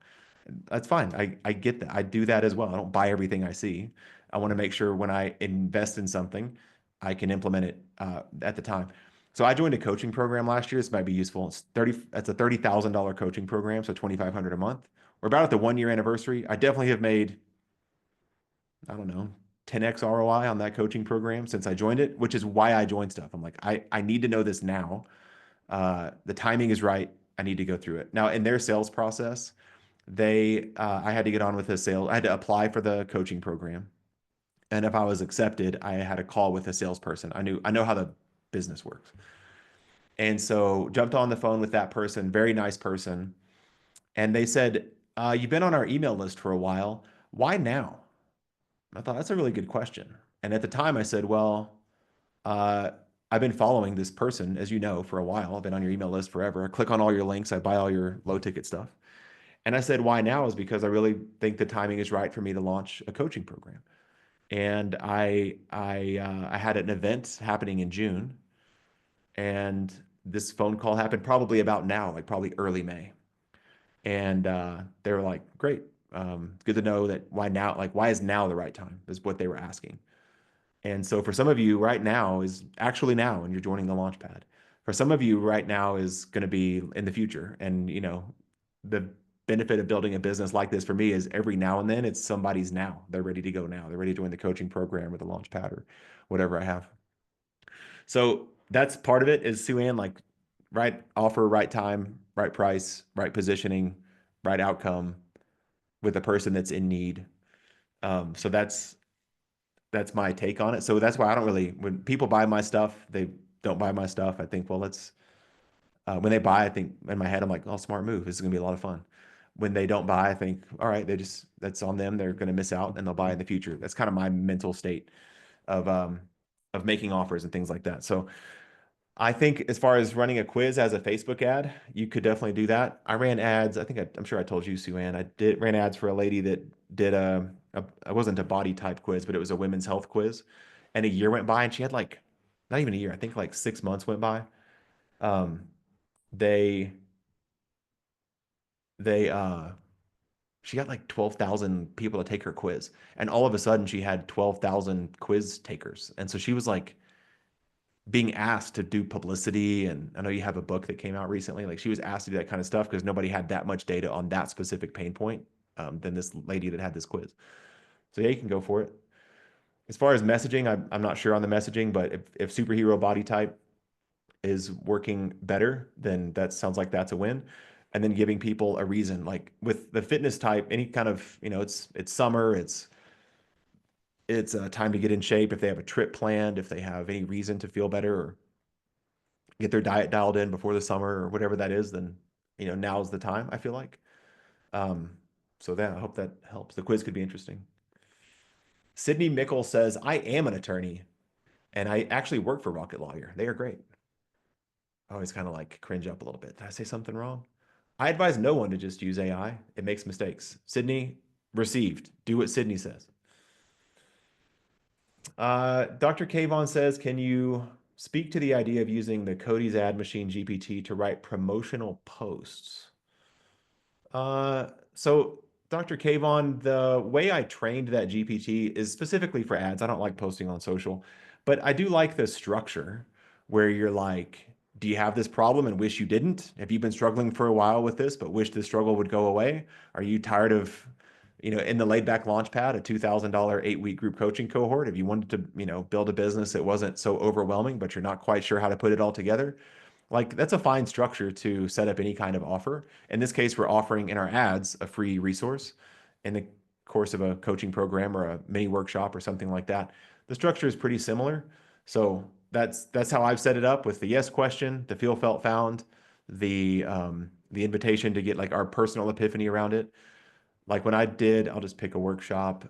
That's fine. I get that. I do that as well. I don't buy everything I see. I want to make sure when I invest in something, I can implement it at the time. So I joined a coaching program last year. This might be useful. It's a $30,000 coaching program, so $2,500 a month. We're about at the 1 year anniversary. I definitely have made, I don't know, 10x ROI on that coaching program since I joined it, which is why I joined stuff. I'm like, I need to know this now. The timing is right. I need to go through it. Now, in their sales process, I had to get on with a sale. I had to apply for the coaching program. And if I was accepted, I had a call with a salesperson. I know how the business works. And so jumped on the phone with that person, very nice person. And they said, you've been on our email list for a while. Why now? I thought that's a really good question. And at the time I said, well, I've been following this person, as you know, for a while. I've been on your email list forever. I click on all your links. I buy all your low ticket stuff. And I said, why now is because I really think the timing is right for me to launch a coaching program. And I had an event happening in June, and this phone call happened probably about now, like probably early May. And they were like, great. Good to know that why now, like why is now the right time is what they were asking. And so for some of you right now is actually now when you're joining the Launchpad. For some of you right now is going to be in the future. And the benefit of building a business like this for me is every now and then it's somebody's now. They're ready to go now. They're ready to join the coaching program or the Launchpad or whatever I have. So that's part of it is Sue Ann, like right offer, right time, right price, right positioning, right outcome with a person that's in need. So that's my take on it. So that's why I don't really, when people buy my stuff, they don't buy my stuff. I think, well, when they buy, I think in my head, I'm like, oh, smart move. This is going to be a lot of fun. When they don't buy, I think, all right, that's on them. They're going to miss out and they'll buy in the future. That's kind of my mental state of making offers and things like that. So I think as far as running a quiz as a Facebook ad, you could definitely do that. I ran ads. I think I'm sure I told you, Sue Ann. Ran ads for a lady that did it wasn't a body type quiz, but it was a women's health quiz. And a year went by and she had like, not even a year, I think like 6 months went by. Um, they, they, she got like 12,000 people to take her quiz. And all of a sudden she had 12,000 quiz takers. And so she was like, being asked to do publicity, and I know you have a book that came out recently, like she was asked to do that kind of stuff because nobody had that much data on that specific pain point than this lady that had this quiz. So yeah, you can go for it. As far as messaging, I'm not sure on the messaging, but if superhero body type is working better, then that sounds like that's a win. And then giving people a reason, like with the fitness type, any kind of, it's summer, it's a time to get in shape. If they have a trip planned, if they have any reason to feel better or get their diet dialed in before the summer or whatever that is, then now's the time, I feel like. Um, so I hope that helps. The quiz could be interesting. Sydney Mickle says, I am an attorney and I actually work for Rocket Lawyer. They are great. I always kind of like cringe up a little bit. Did I say something wrong? I advise no one to just use AI. It makes mistakes. Sydney, received. Do what Sydney says. Dr. Kayvon says, can you speak to the idea of using the Cody's Ad Machine GPT to write promotional posts? So Dr. Kayvon, the way I trained that GPT is specifically for ads. I don't like posting on social, but I do like the structure where you're like, do you have this problem and wish you didn't? Have you been struggling for a while with this, but wish the struggle would go away? Are you tired of, in the laid back launchpad, a $2,000 8-week group coaching cohort? If you wanted to, build a business that wasn't so overwhelming, but you're not quite sure how to put it all together, like that's a fine structure to set up any kind of offer. In this case, we're offering in our ads a free resource in the course of a coaching program or a mini workshop or something like that. The structure is pretty similar. So that's how I've set it up with the yes question, the feel felt found, the invitation to get like our personal epiphany around it. Like when I'll just pick a workshop.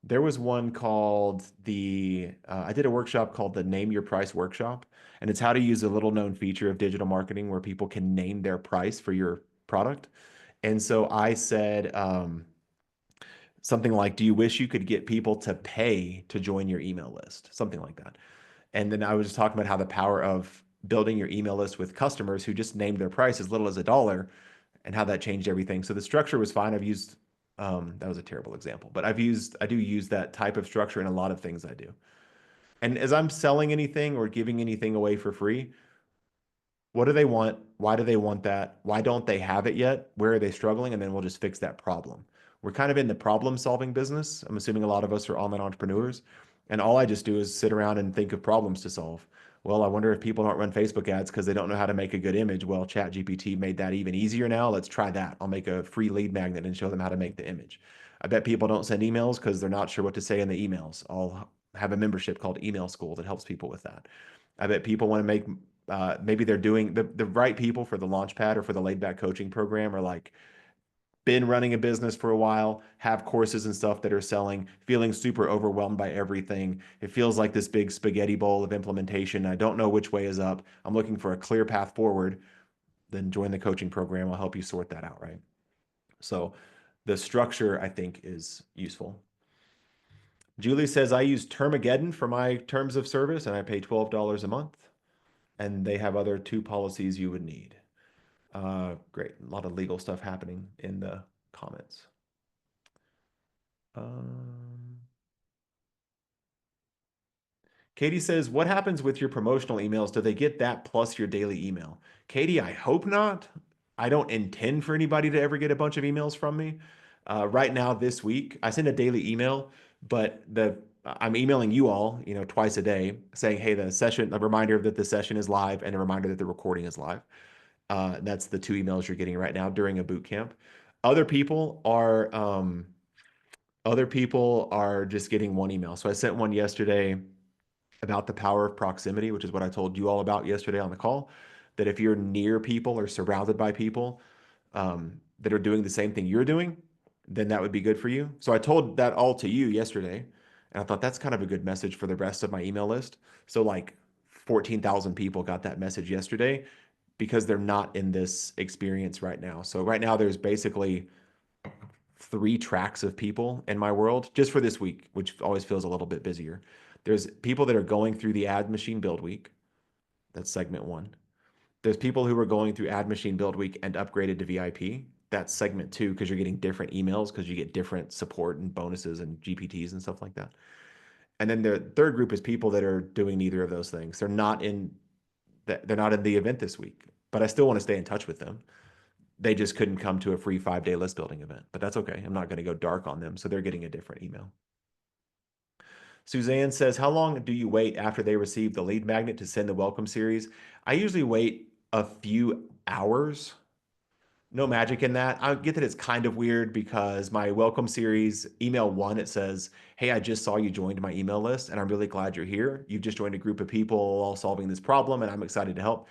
There was one called I did a workshop called the Name Your Price Workshop, and it's how to use a little known feature of digital marketing where people can name their price for your product. And so I said something like, do you wish you could get people to pay to join your email list? Something like that. And then I was just talking about how the power of building your email list with customers who just named their price as little as $1 and how that changed everything. So the structure was fine. I've used that was a terrible example, but I do use that type of structure in a lot of things I do. And as I'm selling anything or giving anything away for free, what do they want? Why do they want that? Why don't they have it yet? Where are they struggling? And then we'll just fix that problem. We're kind of in the problem solving business. I'm assuming a lot of us are online entrepreneurs. And all I just do is sit around and think of problems to solve. Well, I wonder if people don't run Facebook ads because they don't know how to make a good image. Well, ChatGPT made that even easier now. Let's try that. I'll make a free lead magnet and show them how to make the image. I bet people don't send emails because they're not sure what to say in the emails. I'll have a membership called Email School that helps people with that. I bet people want to make maybe they're doing the right people for the Launchpad or for the laid back coaching program are like been running a business for a while, have courses and stuff that are selling, feeling super overwhelmed by everything. It feels like this big spaghetti bowl of implementation. I don't know which way is up. I'm looking for a clear path forward. Then join the coaching program. I'll help you sort that out, right? So the structure, I think, is useful. Julie says, I use Termageddon for my terms of service and I pay $12 a month. And they have other 2 policies you would need. Great. A lot of legal stuff happening in the comments. Katie says, what happens with your promotional emails? Do they get that plus your daily email? Katie, I hope not. I don't intend for anybody to ever get a bunch of emails from me. Right now, this week, I send a daily email, but I'm emailing you all, twice a day saying, hey, a reminder that the session is live and a reminder that the recording is live. That's the 2 emails you're getting right now during a boot camp. Other people are just getting 1 email. So I sent one yesterday about the power of proximity, which is what I told you all about yesterday on the call, that if you're near people or surrounded by people that are doing the same thing you're doing, then that would be good for you. So I told that all to you yesterday, and I thought that's kind of a good message for the rest of my email list. So like 14,000 people got that message yesterday because they're not in this experience right now. So right now there's basically 3 tracks of people in my world just for this week, which always feels a little bit busier. There's people that are going through the Ad Machine Build Week. That's segment 1. There's people who are going through Ad Machine Build Week and upgraded to VIP. That's segment 2 because you're getting different emails because you get different support and bonuses and GPTs and stuff like that. And then the third group is people that are doing neither of those things. They're not in the event this week, but I still want to stay in touch with them. They just couldn't come to a free 5-day list building event, but that's okay. I'm not going to go dark on them. So they're getting a different email. Suzanne says, how long do you wait after they receive the lead magnet to send the welcome series? I usually wait a few hours. No magic in that. I get that it's kind of weird because my welcome series, email one, it says, hey, I just saw you joined my email list and I'm really glad you're here. You've just joined a group of people all solving this problem and I'm excited to help.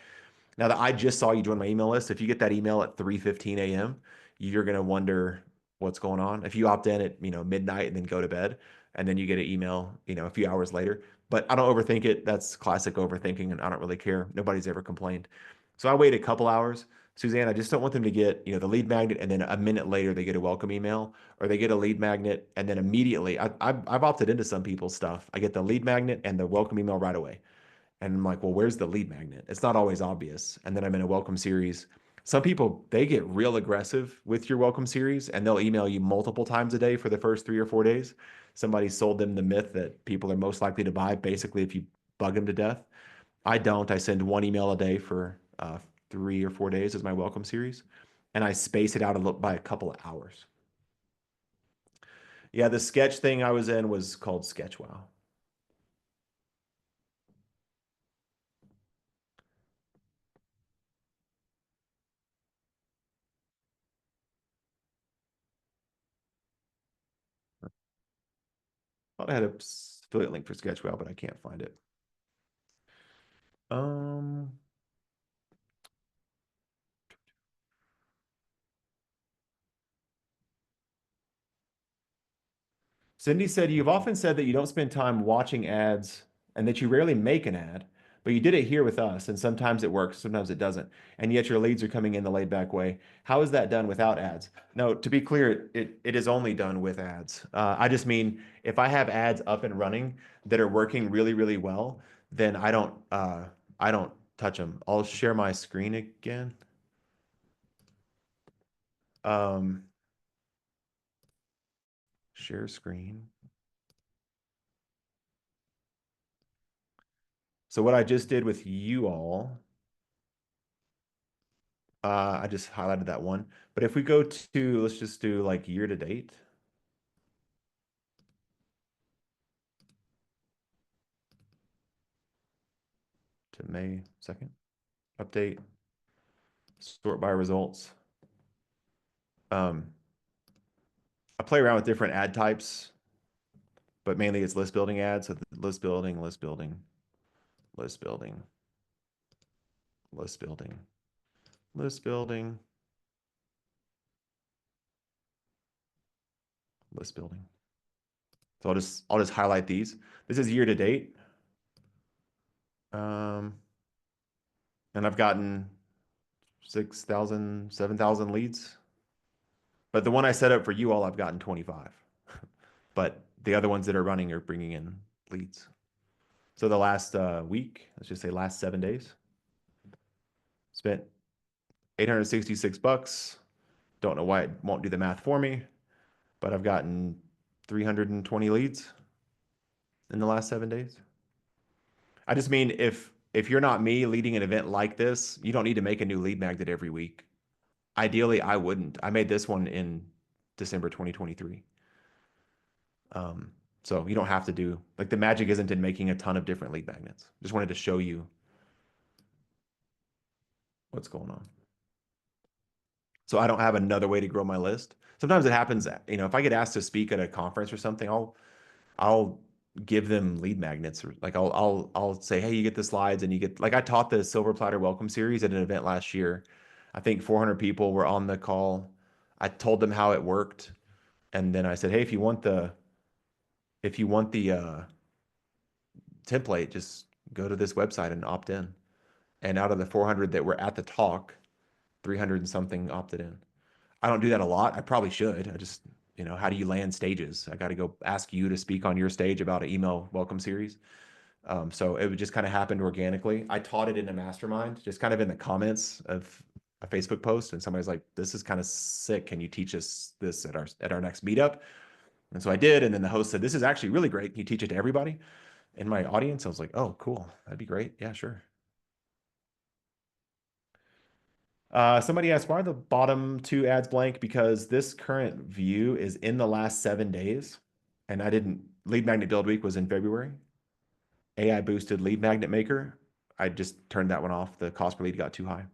Now that I just saw you join my email list, if you get that email at 3:15 a.m., you're gonna wonder what's going on. If you opt in at midnight and then go to bed, and then you get an email a few hours later. But I don't overthink it. That's classic overthinking, and I don't really care. Nobody's ever complained. So I wait a couple hours. Suzanne, I just don't want them to get the lead magnet and then a minute later they get a welcome email, or they get a lead magnet and then immediately I've opted into some people's stuff. I get the lead magnet and the welcome email right away. And I'm like, well, where's the lead magnet? It's not always obvious. And then I'm in a welcome series. Some people, they get real aggressive with your welcome series and they'll email you multiple times a day for the first 3 or 4 days. Somebody sold them the myth that people are most likely to buy basically if you bug them to death. I don't. I send one email a day for 3 or 4 days as my welcome series. And I space it out by a couple of hours. Yeah, the sketch thing I was in was called SketchWow. I had a affiliate link for SketchWow, but I can't find it. Um, Cindy said, you've often said that you don't spend time watching ads and that you rarely make an ad, but you did it here with us, and sometimes it works, sometimes it doesn't. And yet your leads are coming in the laid back way. How is that done without ads? No, to be clear, it is only done with ads. I just mean if I have ads up and running that are working really, really well, then I don't touch them. I'll share my screen again. Um, Share screen. So what I just did with you all, I just highlighted that one. But if we go to, let's just do like year to date. To May 2nd, update, sort by results. I play around with different ad types, but mainly it's list building ads. So list building, list building, list building, list building, list building, list building. So I'll just highlight these. This is year to date. And I've gotten 6,000, 7,000 leads. But the one I set up for you all, I've gotten 25. But the other ones that are running are bringing in leads. So the last week, let's just say last 7 days, spent 866 bucks. Don't know why it won't do the math for me, but I've gotten 320 leads in the last 7 days. I just mean if you're not me leading an event like this, you don't need to make a new lead magnet every week. Ideally, I wouldn't. I made this one in December 2023. So you don't have to do, like, the magic isn't in making a ton of different lead magnets. Just wanted to show you what's going on. So I don't have another way to grow my list. Sometimes it happens, if I get asked to speak at a conference or something, I'll give them lead magnets, or like I'll say, hey, you get the slides and you get, like, I taught the Silver Platter Welcome Series at an event last year. I think 400 people were on the call. I told them how it worked, and then I said, hey, if you want the template, just go to this website and opt in. And out of the 400 that were at the talk, 300 and something opted in. I don't do that a lot. I probably should. I just, how do you land stages? I got to go ask you to speak on your stage about an email welcome series. So it would just kind of happened organically. I taught it in a mastermind, just kind of in the comments of a Facebook post, and somebody's like, "This is kind of sick. Can you teach us this at our next meetup?" And so I did, and then the host said, "This is actually really great. Can you teach it to everybody in my audience?" I was like, "Oh, cool. That'd be great. Yeah, sure." Somebody asked, why are the bottom two ads blank? Because this current view is in the last 7 days, and I didn't Lead Magnet Build Week was in February. AI boosted Lead Magnet Maker, I just turned that one off. The cost per lead got too high.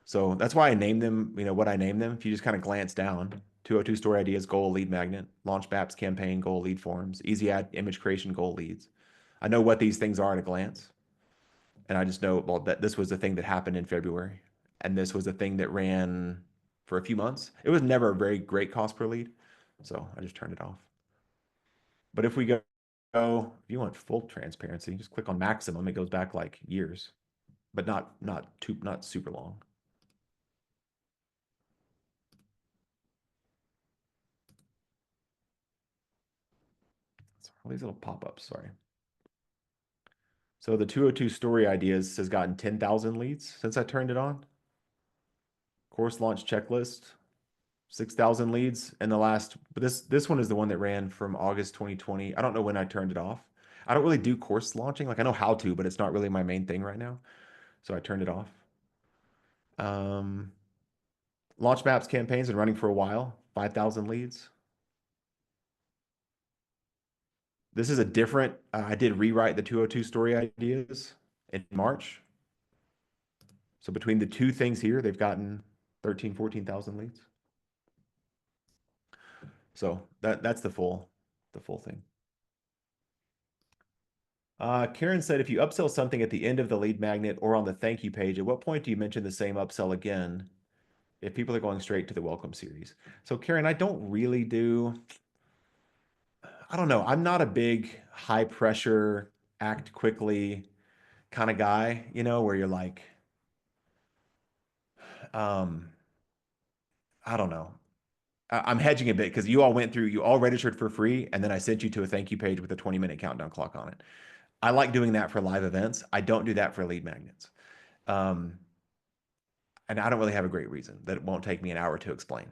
So that's why I named them, what I named them. If you just kind of glance down, 202 Story Ideas, goal lead magnet, launch Maps campaign, goal lead forms, easy ad image creation, goal leads. I know what these things are at a glance. And I just know, well, that this was the thing that happened in February. And this was the thing that ran for a few months. It was never a very great cost per lead. So I just turned it off. But if we go, if you want full transparency, just click on maximum. It goes back like years, but not super long. All these little pop-ups, sorry. So the 202 Story Ideas has gotten 10,000 leads since I turned it on. Course launch checklist, 6,000 leads in the last, but this one is the one that ran from August 2020. I don't know when I turned it off. I don't really do course launching. Like I know how to, but it's not really my main thing right now. So I turned it off. Launch Maps campaigns been running for a while, 5,000 leads. This is a different, I did rewrite the 202 Story Ideas in March. So between the two things here, they've gotten 13, 14,000 leads. So that's the full thing. Karen said, if you upsell something at the end of the lead magnet or on the thank you page, at what point do you mention the same upsell again if people are going straight to the welcome series? So Karen, I don't really do, I don't know. I'm not a big high pressure, act quickly kind of guy, where you're like, I don't know. I'm hedging a bit because you all registered for free, and then I sent you to a thank you page with a 20-minute countdown clock on it. I like doing that for live events. I don't do that for lead magnets. And I don't really have a great reason that it won't take me an hour to explain.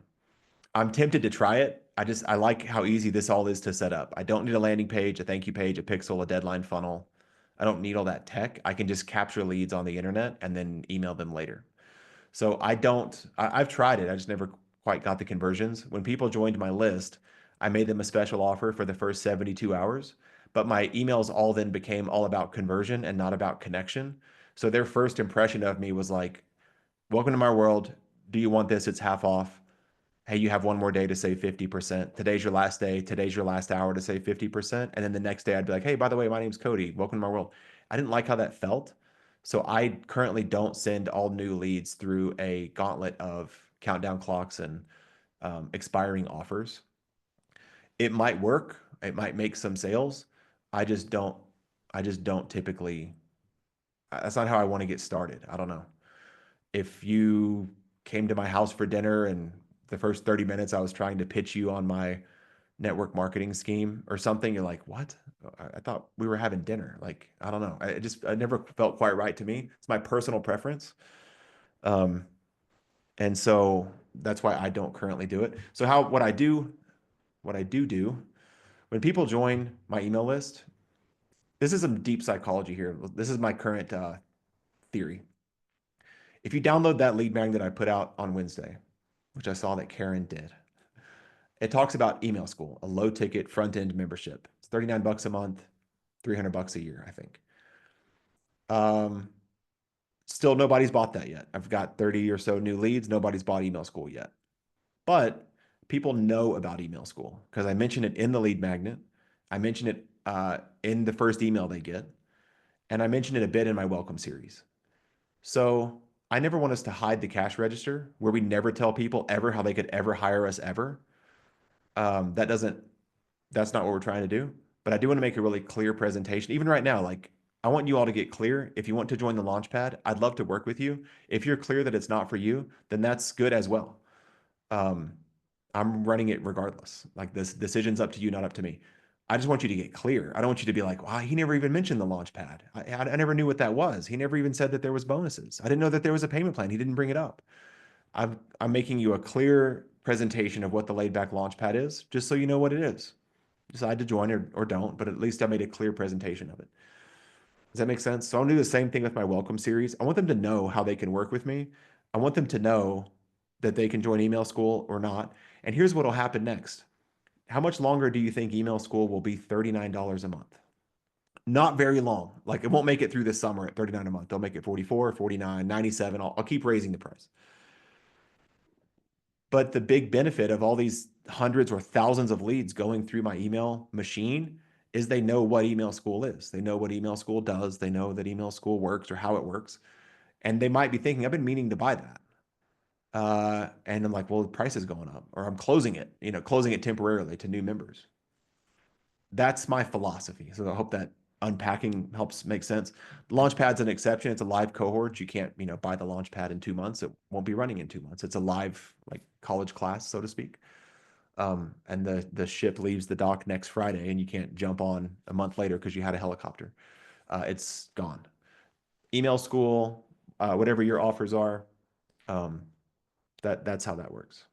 I'm tempted to try it. I like how easy this all is to set up. I don't need a landing page, a thank you page, a pixel, a deadline funnel. I don't need all that tech. I can just capture leads on the internet and then email them later. So I've tried it. I just never quite got the conversions. When people joined my list, I made them a special offer for the first 72 hours, but my emails all then became all about conversion and not about connection. So their first impression of me was like, welcome to my world. Do you want this? It's half off. Hey, you have one more day to save 50%. Today's your last day. Today's your last hour to save 50%. And then the next day I'd be like, hey, by the way, my name's Cody. Welcome to my world. I didn't like how that felt. So I currently don't send all new leads through a gauntlet of countdown clocks and expiring offers. It might work. It might make some sales. I just don't typically, that's not how I want to get started. I don't know. If you came to my house for dinner and the first 30 minutes I was trying to pitch you on my network marketing scheme or something, you're like, what? I thought we were having dinner. Like, I don't know. I never felt quite right to me. It's my personal preference. And so that's why I don't currently do it. So what I do, when people join my email list, this is some deep psychology here. This is my current theory. If you download that lead magnet I put out on Wednesday, which I saw that Karen did, it talks about Email School, a low ticket front end membership. It's $39 a month, $300 a year, I think. Still nobody's bought that yet. I've got 30 or so new leads. Nobody's bought Email School yet. But people know about Email School because I mentioned it in the lead magnet. I mentioned it in the first email they get. And I mentioned it a bit in my welcome series. So I never want us to hide the cash register where we never tell people ever how they could ever hire us ever. That's not what we're trying to do. But I do want to make a really clear presentation. Even right now, like I want you all to get clear. If you want to join the Launchpad, I'd love to work with you. If you're clear that it's not for you, then that's good as well. I'm running it regardless. Like this decision's up to you, not up to me. I just want you to get clear. I don't want you to be like, wow, he never even mentioned the Launchpad. I never knew what that was. He never even said that there was bonuses. I didn't know that there was a payment plan. He didn't bring it up. I'm making you a clear presentation of what the laid back Launchpad is, just so you know what it is. Decide to join or don't, but at least I made a clear presentation of it. Does that make sense? So I'll do the same thing with my welcome series. I want them to know how they can work with me. I want them to know that they can join Email School or not. And here's what will happen next. how much longer do you think email school will be $39 a month? Not very long. Like it won't make it through this summer at 39 a month. They'll make it 44, 49, 97. I'll keep raising the price. But the big benefit of all these hundreds or thousands of leads going through my email machine is they know what email school is. They know what email school does. They know that email school works or how it works. And they might be thinking, I've been meaning to buy that. And I'm like, well, the price is going up, or I'm closing it, closing it temporarily to new members. That's my philosophy. So I hope that unpacking helps make sense. Launchpad's an exception. It's a live cohort. You can't, buy the Launchpad in 2 months. It won't be running in 2 months. It's a live, like college class, so to speak. And the ship leaves the dock next Friday, and you can't jump on a month later because you had a helicopter. It's gone. Email school, whatever your offers are, that's how that works.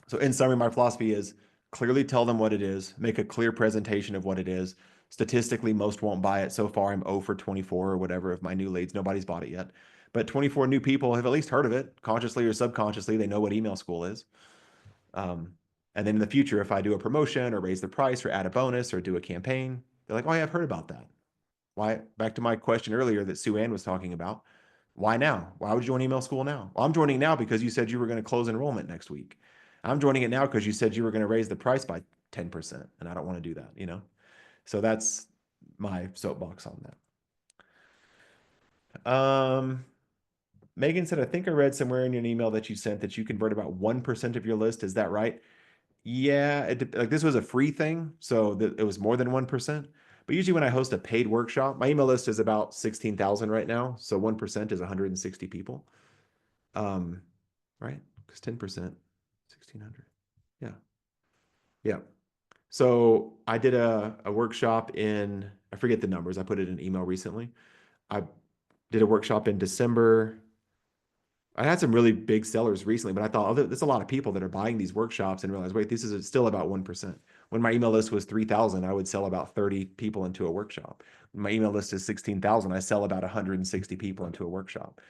So in summary, my philosophy is clearly tell them what it is, make a clear presentation of what it is. Statistically, most won't buy it. So far, I'm 0 for 24 or whatever of my new leads. Nobody's bought it yet. But 24 new people have at least heard of it, consciously or subconsciously. They know what email school is. And then in the future, if I do a promotion or raise the price or add a bonus or do a campaign, they're like, oh, yeah, I've heard about that. Why? Back to my question earlier that Sue Ann was talking about. Why now? Why would you join email school now? Well, I'm joining now because you said you were going to close enrollment next week. I'm joining it now because you said you were going to raise the price by 10%, and I don't want to do that, So that's my soapbox on that. Megan said, I think I read somewhere in an email that you sent that you convert about 1% of your list. Is that right? Yeah, like this was a free thing, so it was more than 1%. But usually when I host a paid workshop, my email list is about 16,000 right now. So 1% is 160 people. Right? Because 10%, 1,600. Yeah. Yeah. So I did a workshop I forget the numbers. I put it in email recently. I did a workshop in December. I had some really big sellers recently, but I thought, oh, there's a lot of people that are buying these workshops and realize, wait, this is still about 1%. When my email list was 3,000, I would sell about 30 people into a workshop. When my email list is 16,000, I sell about 160 people into a workshop.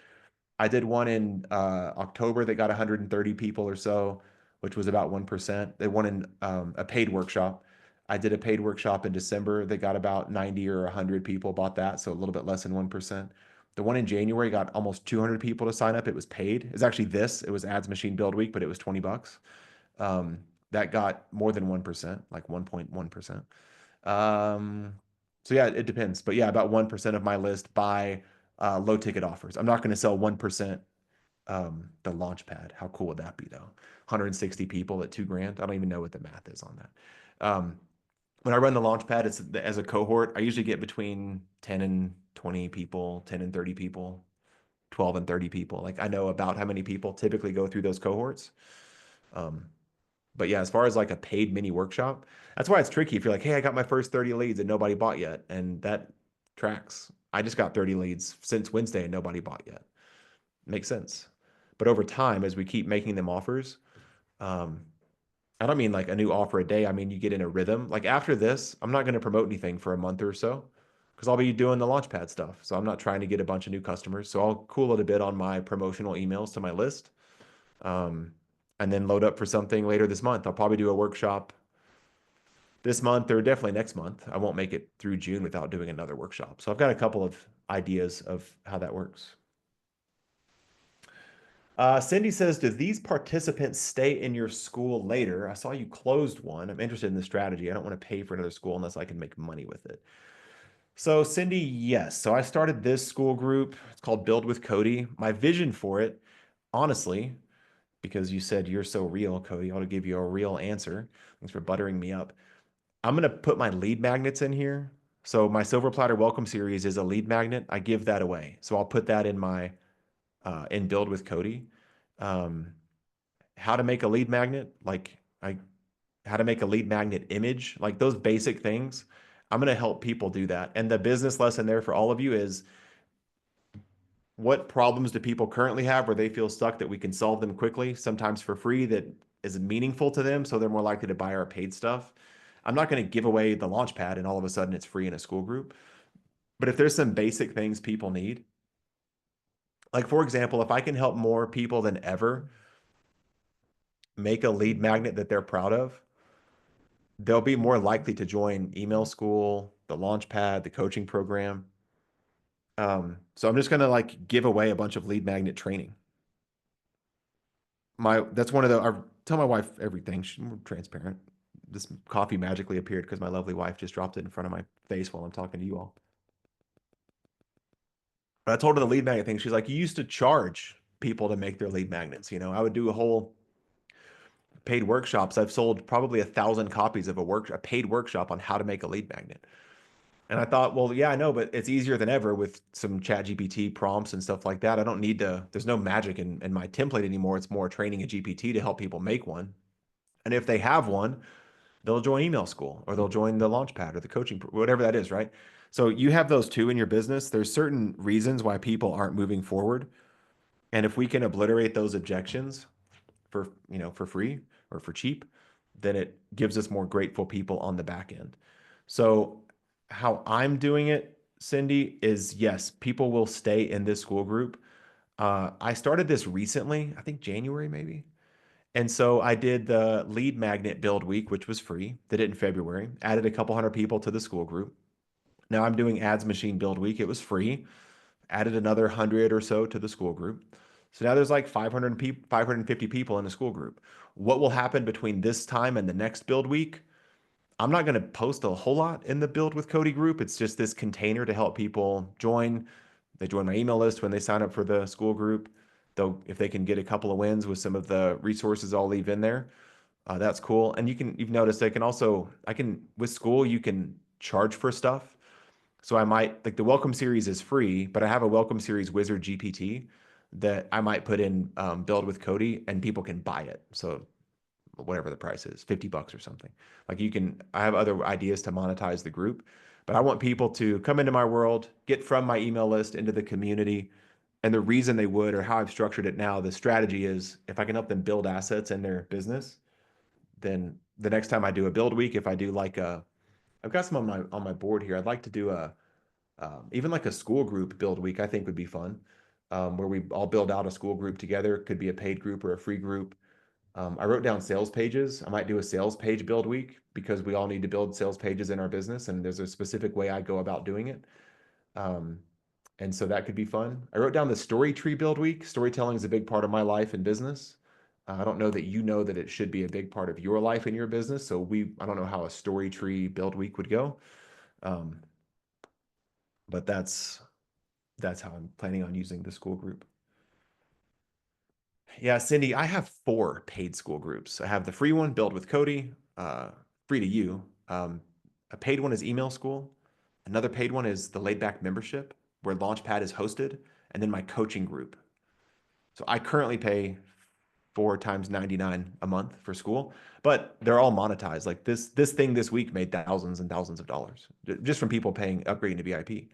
I did one in October that got 130 people or so, which was about 1%. They won in a paid workshop. I did a paid workshop in December that got about 90 or 100 people bought that, so a little bit less than 1%. The one in January got almost 200 people to sign up. It was paid. It's actually it was Ads Machine Build Week, but it was $20. That got more than 1%, like 1.1%. So yeah, it depends. But yeah, about 1% of my list buy low ticket offers. I'm not going to sell 1% the Launchpad. How cool would that be though? 160 people at $2,000. I don't even know what the math is on that. When I run the Launchpad, it's as a cohort. I usually get between 10 and 20 people, 10 and 30 people, 12 and 30 people. Like I know about how many people typically go through those cohorts. But yeah, as far as like a paid mini workshop, that's why it's tricky. If you're like, hey, I got my first 30 leads and nobody bought yet, and that tracks. I just got 30 leads since Wednesday and nobody bought yet. Makes sense. But over time, as we keep making them offers, I don't mean like a new offer a day. I mean, you get in a rhythm. Like after this, I'm not going to promote anything for a month or so because I'll be doing the Launchpad stuff. So I'm not trying to get a bunch of new customers. So I'll cool it a bit on my promotional emails to my list. And then load up for something later this month. I'll probably do a workshop this month or definitely next month. I won't make it through June without doing another workshop. So I've got a couple of ideas of how that works. Cindy says, do these participants stay in your school later? I saw you closed one. I'm interested in the strategy. I don't want to pay for another school unless I can make money with it. So Cindy, yes. So I started this school group. It's called Build with Cody. My vision for it, honestly, because you said you're so real, Cody, I ought to give you a real answer. Thanks for buttering me up. I'm going to put my lead magnets in here. So my Silver Platter Welcome Series is a lead magnet. I give that away. So I'll put that in my in Build with Cody. How to make a lead magnet, how to make a lead magnet image, like those basic things. I'm going to help people do that. And the business lesson there for all of you is what problems do people currently have where they feel stuck that we can solve them quickly, sometimes for free, that is meaningful to them, so they're more likely to buy our paid stuff. I'm not going to give away the Launchpad and all of a sudden it's free in a school group. But if there's some basic things people need, like for example, if I can help more people than ever make a lead magnet that they're proud of, they'll be more likely to join email school, the Launchpad, the coaching program. So I'm just gonna like give away a bunch of lead magnet training. That's one of the, I tell my wife everything. She's more transparent. This coffee magically appeared because my lovely wife just dropped it in front of my face while I'm talking to you all. But I told her the lead magnet thing. She's like, you used to charge people to make their lead magnets. You know, I would do a whole paid workshops. I've sold probably 1,000 copies of a paid workshop on how to make a lead magnet. And I thought, well, yeah, I know, but it's easier than ever with some chat GPT prompts and stuff like that. I don't need to, there's no magic in my template anymore. It's more training a GPT to help people make one. And if they have one, they'll join email school or they'll join the Launchpad or the coaching, whatever that is, right? So you have those two in your business. There's certain reasons why people aren't moving forward. And if we can obliterate those objections for, for free or for cheap, then it gives us more grateful people on the back end. So how I'm doing it, Cindy, is yes, people will stay in this school group. I started this recently, I think January maybe. And so I did the lead magnet build week, which was free. Did it in February, added a couple hundred people to the school group. Now I'm doing ads machine build week. It was free, added another 100 or so to the school group. So now there's like 500 people, 550 people in the school group. What will happen between this time and the next build week? I'm not going to post a whole lot in the Build with Cody group. It's just this container to help people join. They join my email list when they sign up for the school group. Though if they can get a couple of wins with some of the resources I'll leave in there, that's cool. And you've noticed I can with school, you can charge for stuff. So I might like the welcome series is free, but I have a welcome series wizard GPT that I might put in Build with Cody and people can buy it. So whatever the price is, $50 or something. Like I have other ideas to monetize the group, but I want people to come into my world, get from my email list into the community. And the reason they would, or how I've structured it now, the strategy is if I can help them build assets in their business, then the next time I do a build week, if I do I've got some on my board here. I'd like to do even like a school group build week. I think would be fun, where we all build out a school group together. Could be a paid group or a free group. I wrote down sales pages. I might do a sales page build week because we all need to build sales pages in our business, and there's a specific way I go about doing it. Um, and so that could be fun. I wrote down the story tree build week. Storytelling is a big part of my life and business. I don't know that you know that it should be a big part of your life and your business. So I don't know how a story tree build week would go. Um, but that's how I'm planning on using the school group. Yeah, Cindy, I have 4 paid school groups. I have the free one, Build with Cody, free to you. A paid one is Email School. Another paid one is the Laid Back Membership, where Launchpad is hosted, and then my coaching group. So I currently pay 4 times 99 a month for school, but they're all monetized. Like this thing this week made thousands and thousands of dollars just from people paying upgrading to VIP.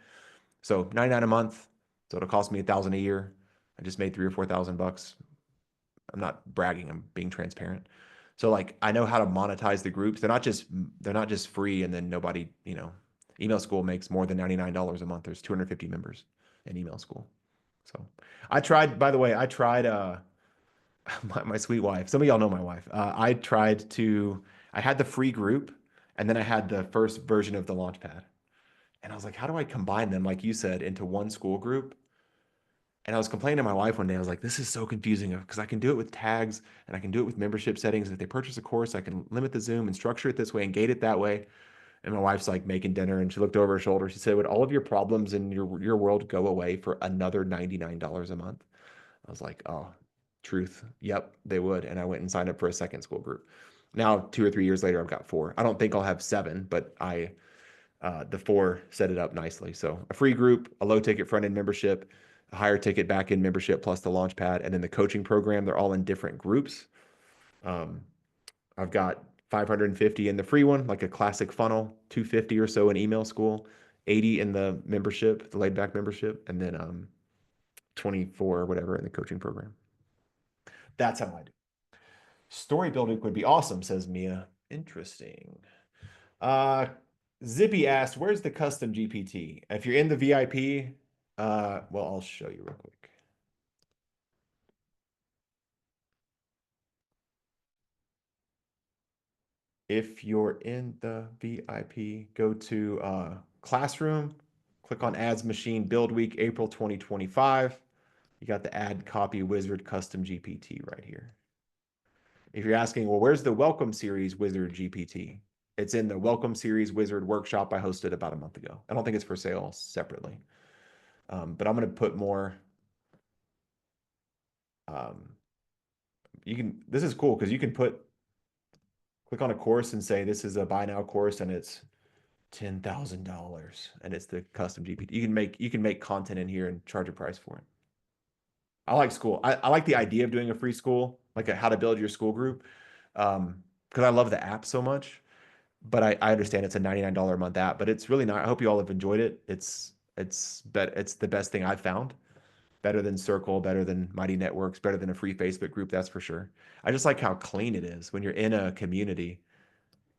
So 99 a month. So it'll cost me 1,000 a year. I just made 3 or 4,000 bucks. I'm not bragging, I'm being transparent. So like I know how to monetize the groups. They're not just free and then nobody, email school makes more than $99 a month. There's 250 members in email school. So I tried, by the way, my sweet wife, some of y'all know my wife. I had the free group and then I had the first version of the Launchpad. And I was like, how do I combine them, like you said, into one school group? And I was complaining to my wife one day. I was like, this is so confusing because I can do it with tags and I can do it with membership settings. If they purchase a course, I can limit the Zoom and structure it this way and gate it that way. And my wife's like making dinner and she looked over her shoulder. She said, would all of your problems in your world go away for another $99 a month? I was like, oh, truth. Yep, they would. And I went and signed up for a second school group. Now, 2 or 3 years later, I've got 4. I don't think I'll have 7, but the 4 set it up nicely. So a free group, a low ticket front end membership, a higher ticket back end membership plus the Launchpad, and then the coaching program. They're all in different groups. Um, I've got 550 in the free one, like a classic funnel, 250 or so in email school, 80 in the membership, the laid back membership, and then 24 or whatever in the coaching program. That's how I do. Story building would be awesome, says Mia. Interesting. Uh, Zippy asked, where's the custom GPT? If you're in the VIP, well, I'll show you real quick. if you're in the VIP, go to Classroom, click on Ads Machine Build Week, April 2025. You got the Ad Copy Wizard Custom GPT right here. If you're asking, well, where's the Welcome Series Wizard GPT? It's in the Welcome Series Wizard workshop I hosted about a month ago. I don't think it's for sale separately. But I'm going to put more. This is cool because you can click on a course and say, this is a buy now course and it's $10,000 and it's the custom GPT. You can make content in here and charge a price for it. I like School. I like the idea of doing a free school, like how to build your school group. Because I love the app so much. But I understand it's a $99 a month app, but it's really not. I hope you all have enjoyed it. It's the best thing I've found. Better than Circle, better than Mighty Networks, better than a free Facebook group, that's for sure. I just like how clean it is when you're in a community.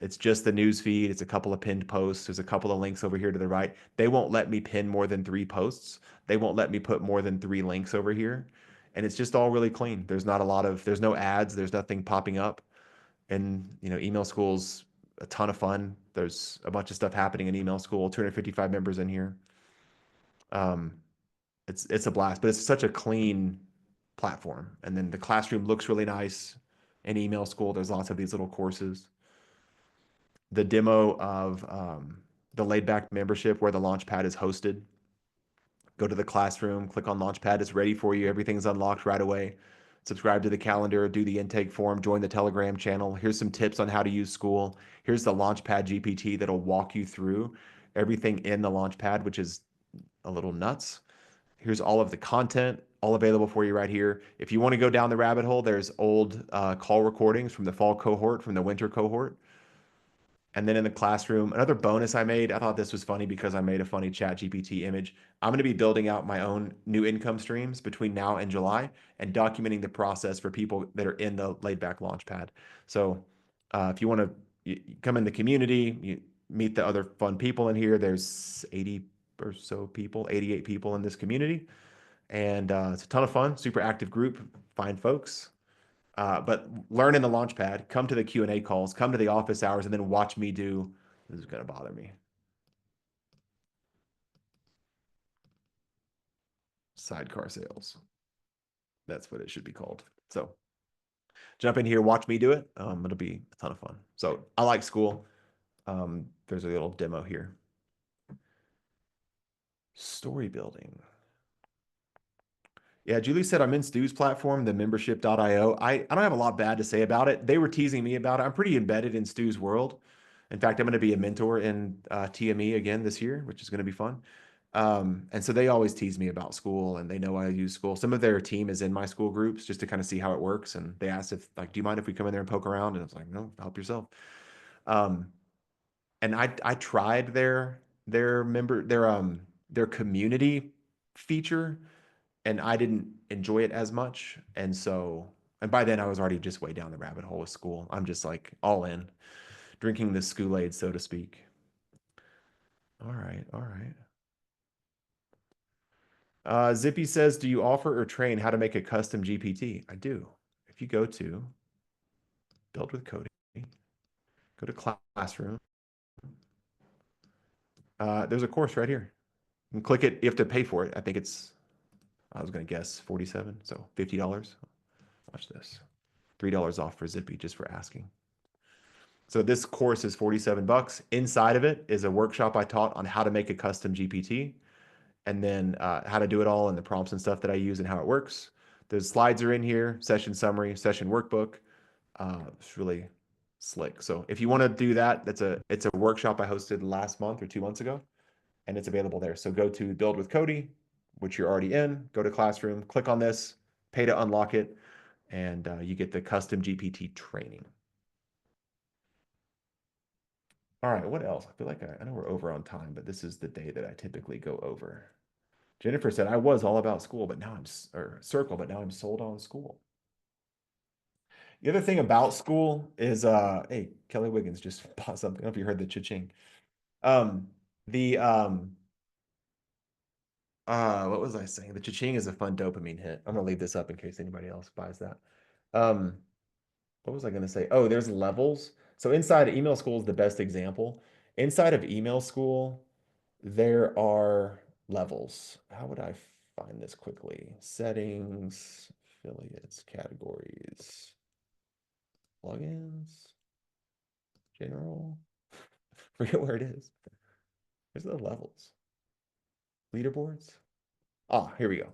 It's just the news feed. It's a couple of pinned posts. There's a couple of links over here to the right. They won't let me pin more than 3 posts. They won't let me put more than 3 links over here. And it's just all really clean. There's no ads. There's nothing popping up. And, email school's a ton of fun. There's a bunch of stuff happening in email school, 255 members in here. It's a blast, but it's such a clean platform. And then the classroom looks really nice. In email school, there's lots of these little courses. The demo of the laid back membership where the Launchpad is hosted. Go to the classroom, click on Launchpad. It's ready for you. Everything's unlocked right away. Subscribe to the calendar, do the intake form, join the Telegram channel. Here's some tips on how to use School. Here's the Launchpad GPT that'll walk you through everything in the Launchpad, which is a little nuts. Here's all of the content, all available for you right here. If you want to go down the rabbit hole, there's old call recordings from the fall cohort, from the winter cohort. And then in the classroom, another bonus I made, I thought this was funny because I made a funny Chat GPT image. I'm going to be building out my own new income streams between now and July and documenting the process for people that are in the laid back Launchpad. So if you want to come in the community, you meet the other fun people in here. There's 80 or so people, 88 people in this community. And it's a ton of fun, super active group, fine folks. But learn in the Launchpad, come to the Q&A calls, come to the office hours, and then watch me do, this is going to bother me. Sidecar sales. That's what it should be called. So jump in here, watch me do it. It'll be a ton of fun. So I like School. There's a little demo here. Story building. Yeah, Julie said I'm in Stu's platform, the membership.io. I don't have a lot bad to say about it. They were teasing me about it. I'm pretty embedded in Stu's world. In fact, I'm going to be a mentor in TME again this year, which is going to be fun. And so they always tease me about School and they know I use School. Some of their team is in my School groups just to kind of see how it works. And they asked if, like, do you mind if we come in there and poke around? And I was like, no, help yourself. And I tried their community feature and I didn't enjoy it as much. And so, and by then I was already just way down the rabbit hole with School. I'm just like all in, drinking the School-Aid, so to speak. All right, all right. Zippy says, do you offer or train how to make a custom GPT? I do. If you go to Build with Cody, go to Classroom, there's a course right here. You can click it. You have to pay for it. I think I was going to guess 47, so $50. Watch this. $3 off for Zippy just for asking. So this course is 47 bucks. Inside of it is a workshop I taught on how to make a custom GPT and then how to do it all and the prompts and stuff that I use and how it works. The slides are in here, session summary, session workbook. It's really slick. So if you want to do that, it's a workshop I hosted last month or 2 months ago, and it's available there. So go to Build with Cody, which you're already in, go to Classroom, click on this, pay to unlock it, and you get the custom GPT training. All right, what else? I feel like I know we're over on time, but this is the day that I typically go over. Jennifer said, I was all about School, but now or Circle, but now I'm sold on School. The other thing about School is, hey, Kelly Wiggins just bought something. I don't know if you heard the cha-ching. What was I saying? The cha-ching is a fun dopamine hit. I'm gonna leave this up in case anybody else buys that. what was I going to say? Oh, there's levels. So inside email school is the best example. Inside of email school, there are levels. How would I find this quickly? Settings, affiliates, categories, plugins, general. Forget where it is. There's the levels. Leaderboards. Ah, here we go.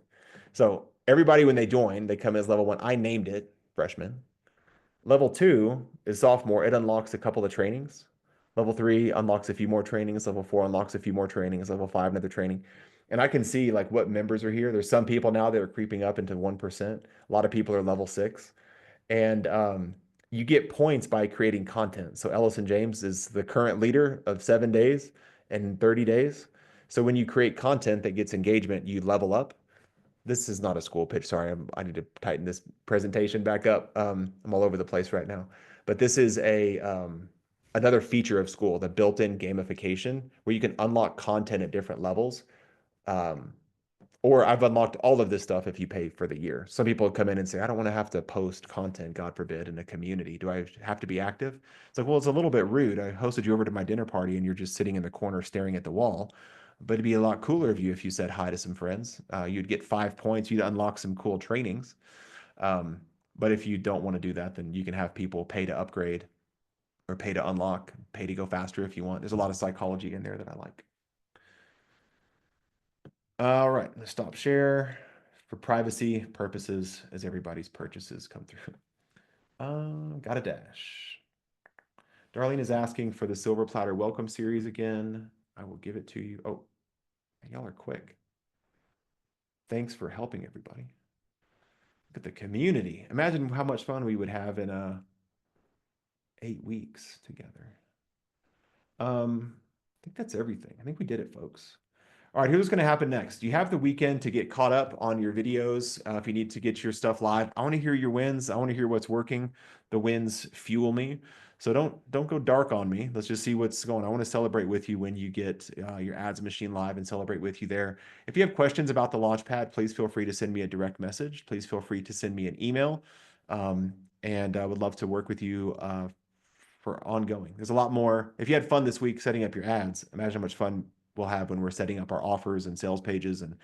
So everybody, when they join, they come as level one. I named it freshman. Level two is sophomore. It unlocks a couple of trainings. Level three unlocks a few more trainings. Level four unlocks a few more trainings. Level five, another training. And I can see like what members are here. There's some people now that are creeping up into 1%. A lot of people are level six. And you get points by creating content. So Ellison James is the current leader of 7 days and 30 days. So when you create content that gets engagement, you level up. This is not a school pitch. Sorry, I need to tighten this presentation back up. I'm all over the place right now. But this is another feature of school, the built-in gamification, where you can unlock content at different levels. Um, or I've unlocked all of this stuff if you pay for the year. Some people come in and say, I don't want to have to post content, God forbid, in a community. Do I have to be active? It's like, well, it's a little bit rude. I hosted you over to my dinner party and you're just sitting in the corner staring at the wall. But it'd be a lot cooler of you if you said hi to some friends. You'd get 5 points. You'd unlock some cool trainings. Um, but if you don't want to do that, then you can have people pay to upgrade or pay to unlock, pay to go faster if you want. There's a lot of psychology in there that I like. All right, let's stop share for privacy purposes as everybody's purchases come through. Got a dash. Darlene is asking for the Silver Platter Welcome Series again. I will give it to you. Oh, y'all are quick. Thanks for helping everybody. Look at the community. Imagine how much fun we would have in 8 weeks together. I think that's everything. I think we did it, folks. All right, here's what's going to happen next. You have the weekend to get caught up on your videos. If you need to get your stuff live, I want to hear your wins. I want to hear what's working. The wins fuel me. So don't go dark on me. Let's just see what's going on. I want to celebrate with you when you get your ads machine live and celebrate with you there. If you have questions about the Launchpad, please feel free to send me a direct message. Please feel free to send me an email. And I would love to work with you for ongoing. There's a lot more. If you had fun this week setting up your ads, imagine how much fun we'll have when we're setting up our offers and sales pages and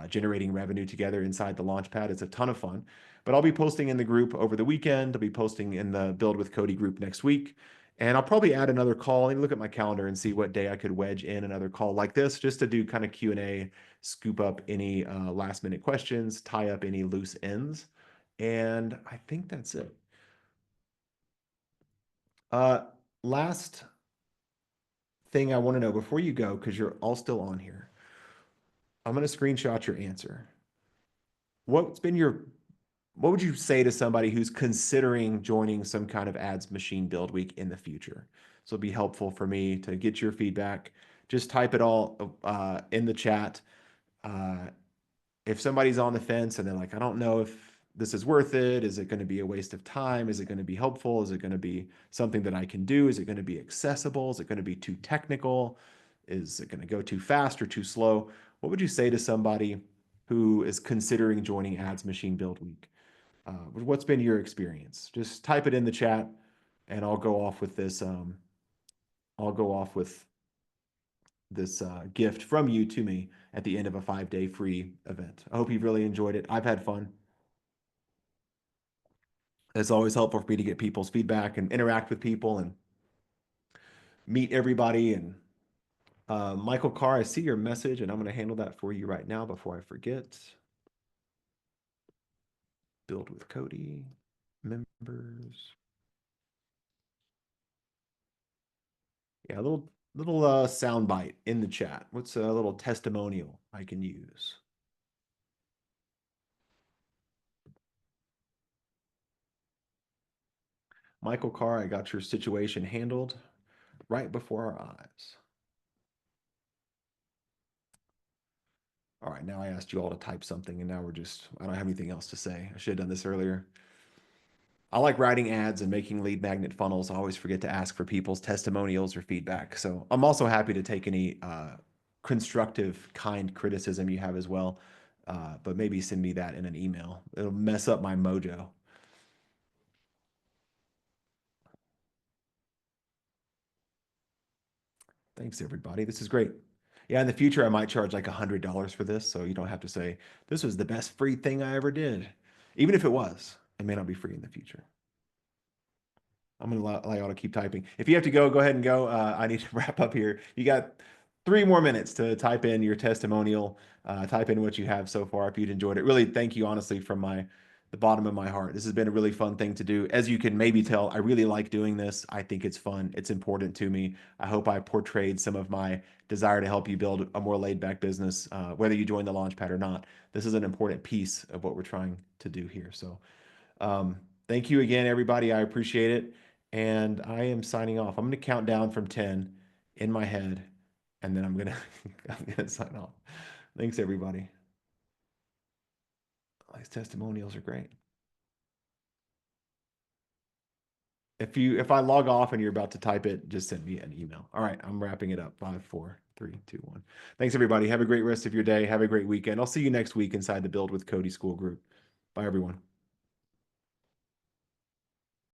generating revenue together inside the Launchpad. It's a ton of fun. But I'll be posting in the group over the weekend. I'll be posting in the Build with Cody group next week. And I'll probably add another call and look at my calendar and see what day I could wedge in another call like this, just to do kind of Q&A, scoop up any last minute questions, tie up any loose ends. And I think that's it. Last thing I want to know before you go, because you're all still on here, I'm going to screenshot your answer. What would you say to somebody who's considering joining some kind of ads machine build week in the future? So it'll be helpful for me to get your feedback. Just type it all in the chat. If somebody's on the fence and they're like, I don't know if this is worth it. Is it going to be a waste of time? Is it going to be helpful? Is it going to be something that I can do? Is it going to be accessible? Is it going to be too technical? Is it going to go too fast or too slow? What would you say to somebody who is considering joining Ads Machine Build Week? What's been your experience? Just type it in the chat and I'll go off with this. I'll go off with this gift from you to me at the end of a 5-day free event. I hope you've really enjoyed it. I've had fun. It's always helpful for me to get people's feedback and interact with people and meet everybody. And Michael Carr, I see your message and I'm going to handle that for you right now before I forget. Build with Cody, members. Yeah, a little sound bite in the chat. What's a little testimonial I can use? Michael Carr, I got your situation handled right before our eyes. All right, now I asked you all to type something and now I don't have anything else to say. I should have done this earlier. I like writing ads and making lead magnet funnels. I always forget to ask for people's testimonials or feedback. So I'm also happy to take any constructive, kind criticism you have as well. But maybe send me that in an email. It'll mess up my mojo. Thanks, everybody. This is great. Yeah, in the future, I might charge like $100 for this, so you don't have to say, this was the best free thing I ever did. Even if it was, it may not be free in the future. I'm going to allow y'all to keep typing. If you have to go, go ahead and go. I need to wrap up here. You got 3 more minutes to type in your testimonial, type in what you have so far if you'd enjoyed it. Really, thank you, honestly, from the bottom of my heart. This has been a really fun thing to do. As you can maybe tell, I really like doing this. I think it's fun. It's important to me. I hope I portrayed some of my desire to help you build a more laid back business, whether you join the Launchpad or not. This is an important piece of what we're trying to do here. So thank you again, everybody. I appreciate it. And I am signing off. I'm going to count down from 10 in my head, and then I'm going to sign off. Thanks, everybody. These testimonials are great. If I log off and you're about to type it, just send me an email. All right, I'm wrapping it up. 5, 4, 3, 2, 1. Thanks, everybody. Have a great rest of your day. Have a great weekend. I'll see you next week inside the Build with Cody School Group. Bye, everyone.